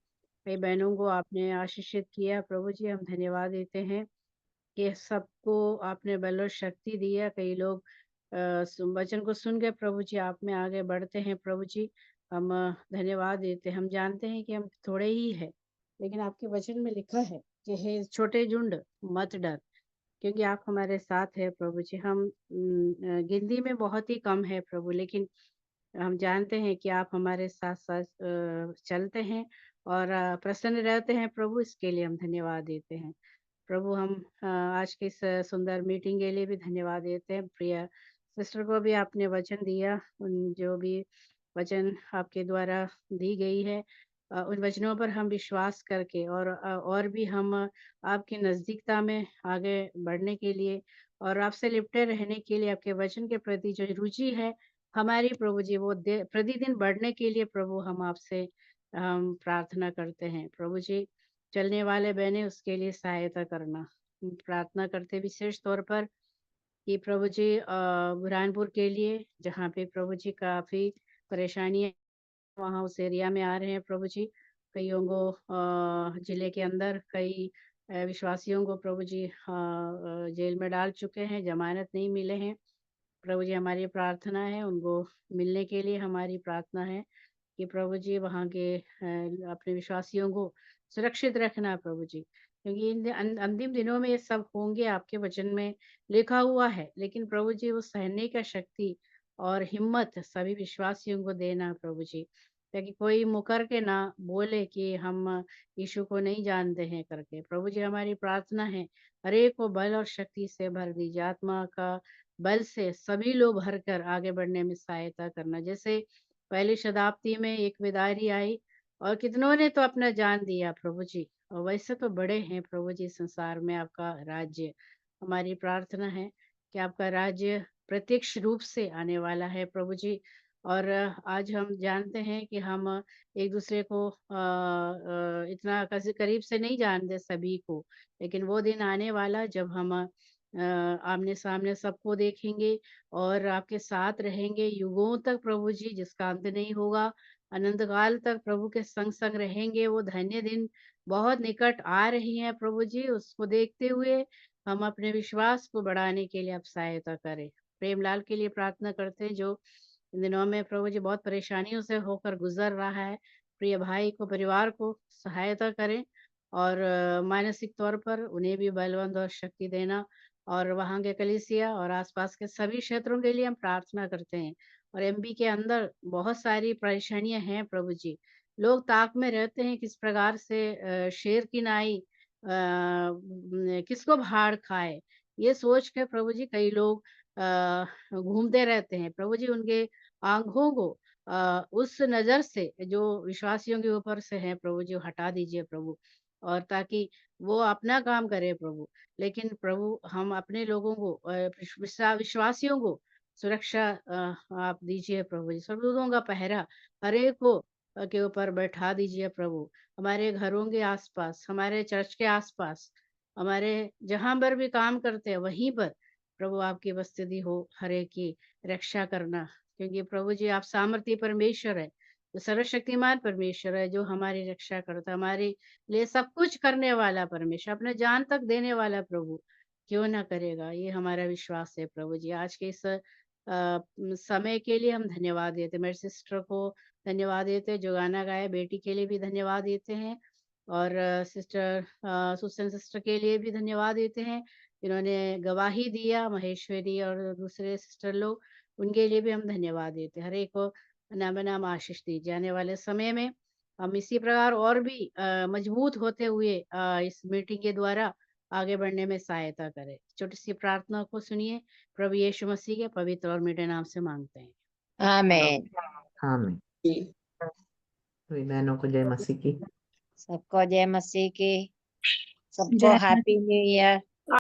J: कई बहनों को आपने आशीषित किया। प्रभु जी हम धन्यवाद देते हैं कि सबको आपने बल और शक्ति दिया। कई लोग वचन को सुन के प्रभु जी आप में आगे बढ़ते हैं। प्रभु जी हम धन्यवाद देते हैं। हम जानते हैं कि हम थोड़े ही है, लेकिन आपके वचन में लिखा है कि हे छोटे झुंड मत डर, क्योंकि आप हमारे साथ है प्रभु जी। हम गिनती में बहुत ही कम है प्रभु, लेकिन हम जानते हैं कि आप हमारे साथ साथ चलते हैं और प्रसन्न रहते हैं प्रभु। इसके लिए हम धन्यवाद देते हैं प्रभु। हम आज की इस सुंदर मीटिंग के लिए भी धन्यवाद देते हैं। प्रिय सिस्टर को भी आपने वचन दिया, उन जो भी वचन आपके द्वारा दी गई है उन वचनों पर हम विश्वास करके और भी हम आपकी नजदीकता में आगे बढ़ने के लिए और आपसे लिपटे रहने के लिए, आपके वचन के प्रति जो रुचि है हमारी प्रभु जी वो प्रतिदिन बढ़ने के लिए प्रभु हम आपसे हम प्रार्थना करते हैं प्रभु जी। चलने वाले बहने उसके लिए सहायता करना। प्रार्थना करते विशेष तौर पर कि प्रभु जी बुरहानपुर के लिए, जहाँ पे प्रभु जी काफी परेशानियां वहाँ उस एरिया में आ रहे हैं प्रभु जी। कईयों को जिले के अंदर कई विश्वासियों को प्रभु जी जेल में डाल चुके हैं, जमानत नहीं मिले हैं प्रभु जी। हमारी प्रार्थना है उनको मिलने के लिए, हमारी प्रार्थना है कि प्रभु जी वहाँ के अपने विश्वासियों को सुरक्षित रखना प्रभु जी, क्योंकि इन अंतिम दिनों में ये सब होंगे आपके वचन में लिखा हुआ है। लेकिन प्रभु जी वो सहने का शक्ति और हिम्मत सभी विश्वासियों को देना प्रभु जी, ताकि कोई मुकर के ना बोले कि हम यीशु को नहीं जानते हैं करके। प्रभु जी हमारी प्रार्थना है हर एक को बल और शक्ति से भर दीजिए, आत्मा का बल से सभी लोग भरकर आगे बढ़ने में सहायता करना। जैसे पहली शताब्दी में एक विदारी आई और कितनों ने तो अपना जान दिया प्रभु जी, और वैसे तो बड़े हैं प्रभु जी संसार में आपका राज्य। हमारी प्रार्थना है कि आपका राज्य प्रत्यक्ष रूप से आने वाला है प्रभु जी। और आज हम जानते हैं कि हम एक दूसरे को इतना करीब से नहीं जानते सभी को, लेकिन वो दिन आने वाला जब हम आमने सामने सबको देखेंगे और आपके साथ रहेंगे युगों तक प्रभु जी, जिसका अंत नहीं होगा। अनंत काल तक प्रभु के संग संग रहेंगे। वो धन्य दिन बहुत निकट आ रही है प्रभु जी। उसको देखते हुए हम अपने विश्वास को बढ़ाने के लिए आप सहायता करें। प्रेमलाल के लिए प्रार्थना करते हैं जो इन दिनों में प्रभु जी बहुत परेशानियों से होकर गुजर रहा है। प्रिय भाई को, परिवार को सहायता करें और मानसिक तौर पर उन्हें भी बलवंत और शक्ति देना। और वहाँ के कलीसिया और आसपास के सभी क्षेत्रों के लिए हम प्रार्थना करते हैं। और एमपी के अंदर बहुत सारी परेशानियां हैं प्रभु जी। लोग ताक में रहते हैं किस प्रकार से शेर की नाई किसको भाड़ खाए, ये सोच के प्रभु जी कई लोग घूमते रहते हैं प्रभु जी। उनके आंखों को उस नजर से जो विश्वासियों के ऊपर से है प्रभु जी हटा दीजिए प्रभु। और ताकि वो अपना काम करे प्रभु, लेकिन प्रभु हम अपने लोगों को विश्वासियों को सुरक्षा आप दीजिए प्रभु जी। सरदूतों का पहरा हर एक को के ऊपर बैठा दीजिए प्रभु, हमारे घरों के आसपास, हमारे चर्च के आसपास, हमारे जहां पर भी काम करते हैं वहीं पर प्रभु आपकी उपस्थिति हो, हर एक की रक्षा करना, क्योंकि प्रभु जी आप सामर्थी परमेश्वर है, जो सर्वशक्तिमान परमेश्वर है, जो हमारी रक्षा करता, हमारे लिए सब कुछ करने वाला परमेश्वर, अपने जान तक देने वाला प्रभु क्यों ना करेगा, ये हमारा विश्वास है प्रभु जी। आज के इस समय के लिए हम धन्यवाद देते, मेरे सिस्टर को धन्यवाद देते, जो गाना गाया, बेटी के लिए भी धन्यवाद देते हैं, और सिस्टर सुसन सिस्टर के लिए भी धन्यवाद देते हैं, इन्होंने गवाही दिया, महेश्वरी और दूसरे सिस्टर लोग, उनके लिए भी हम धन्यवाद देते हैं। हर एक को नाम नाम आशीष दीजिए। आने वाले समय में हम इसी प्रकार और भी मजबूत होते हुए इस मीटिंग के द्वारा आगे बढ़ने में सहायता करें। छोटी सी प्रार्थना को सुनिए, प्रभु यीशु मसीह के पवित्र और मीठे नाम से मांगते हैं,
D: आमीन।
A: आमीन। सभी बहनों को जय मसीह की।
D: सबको जय मसीह की, सबको हैप्पी न्यू ईयर।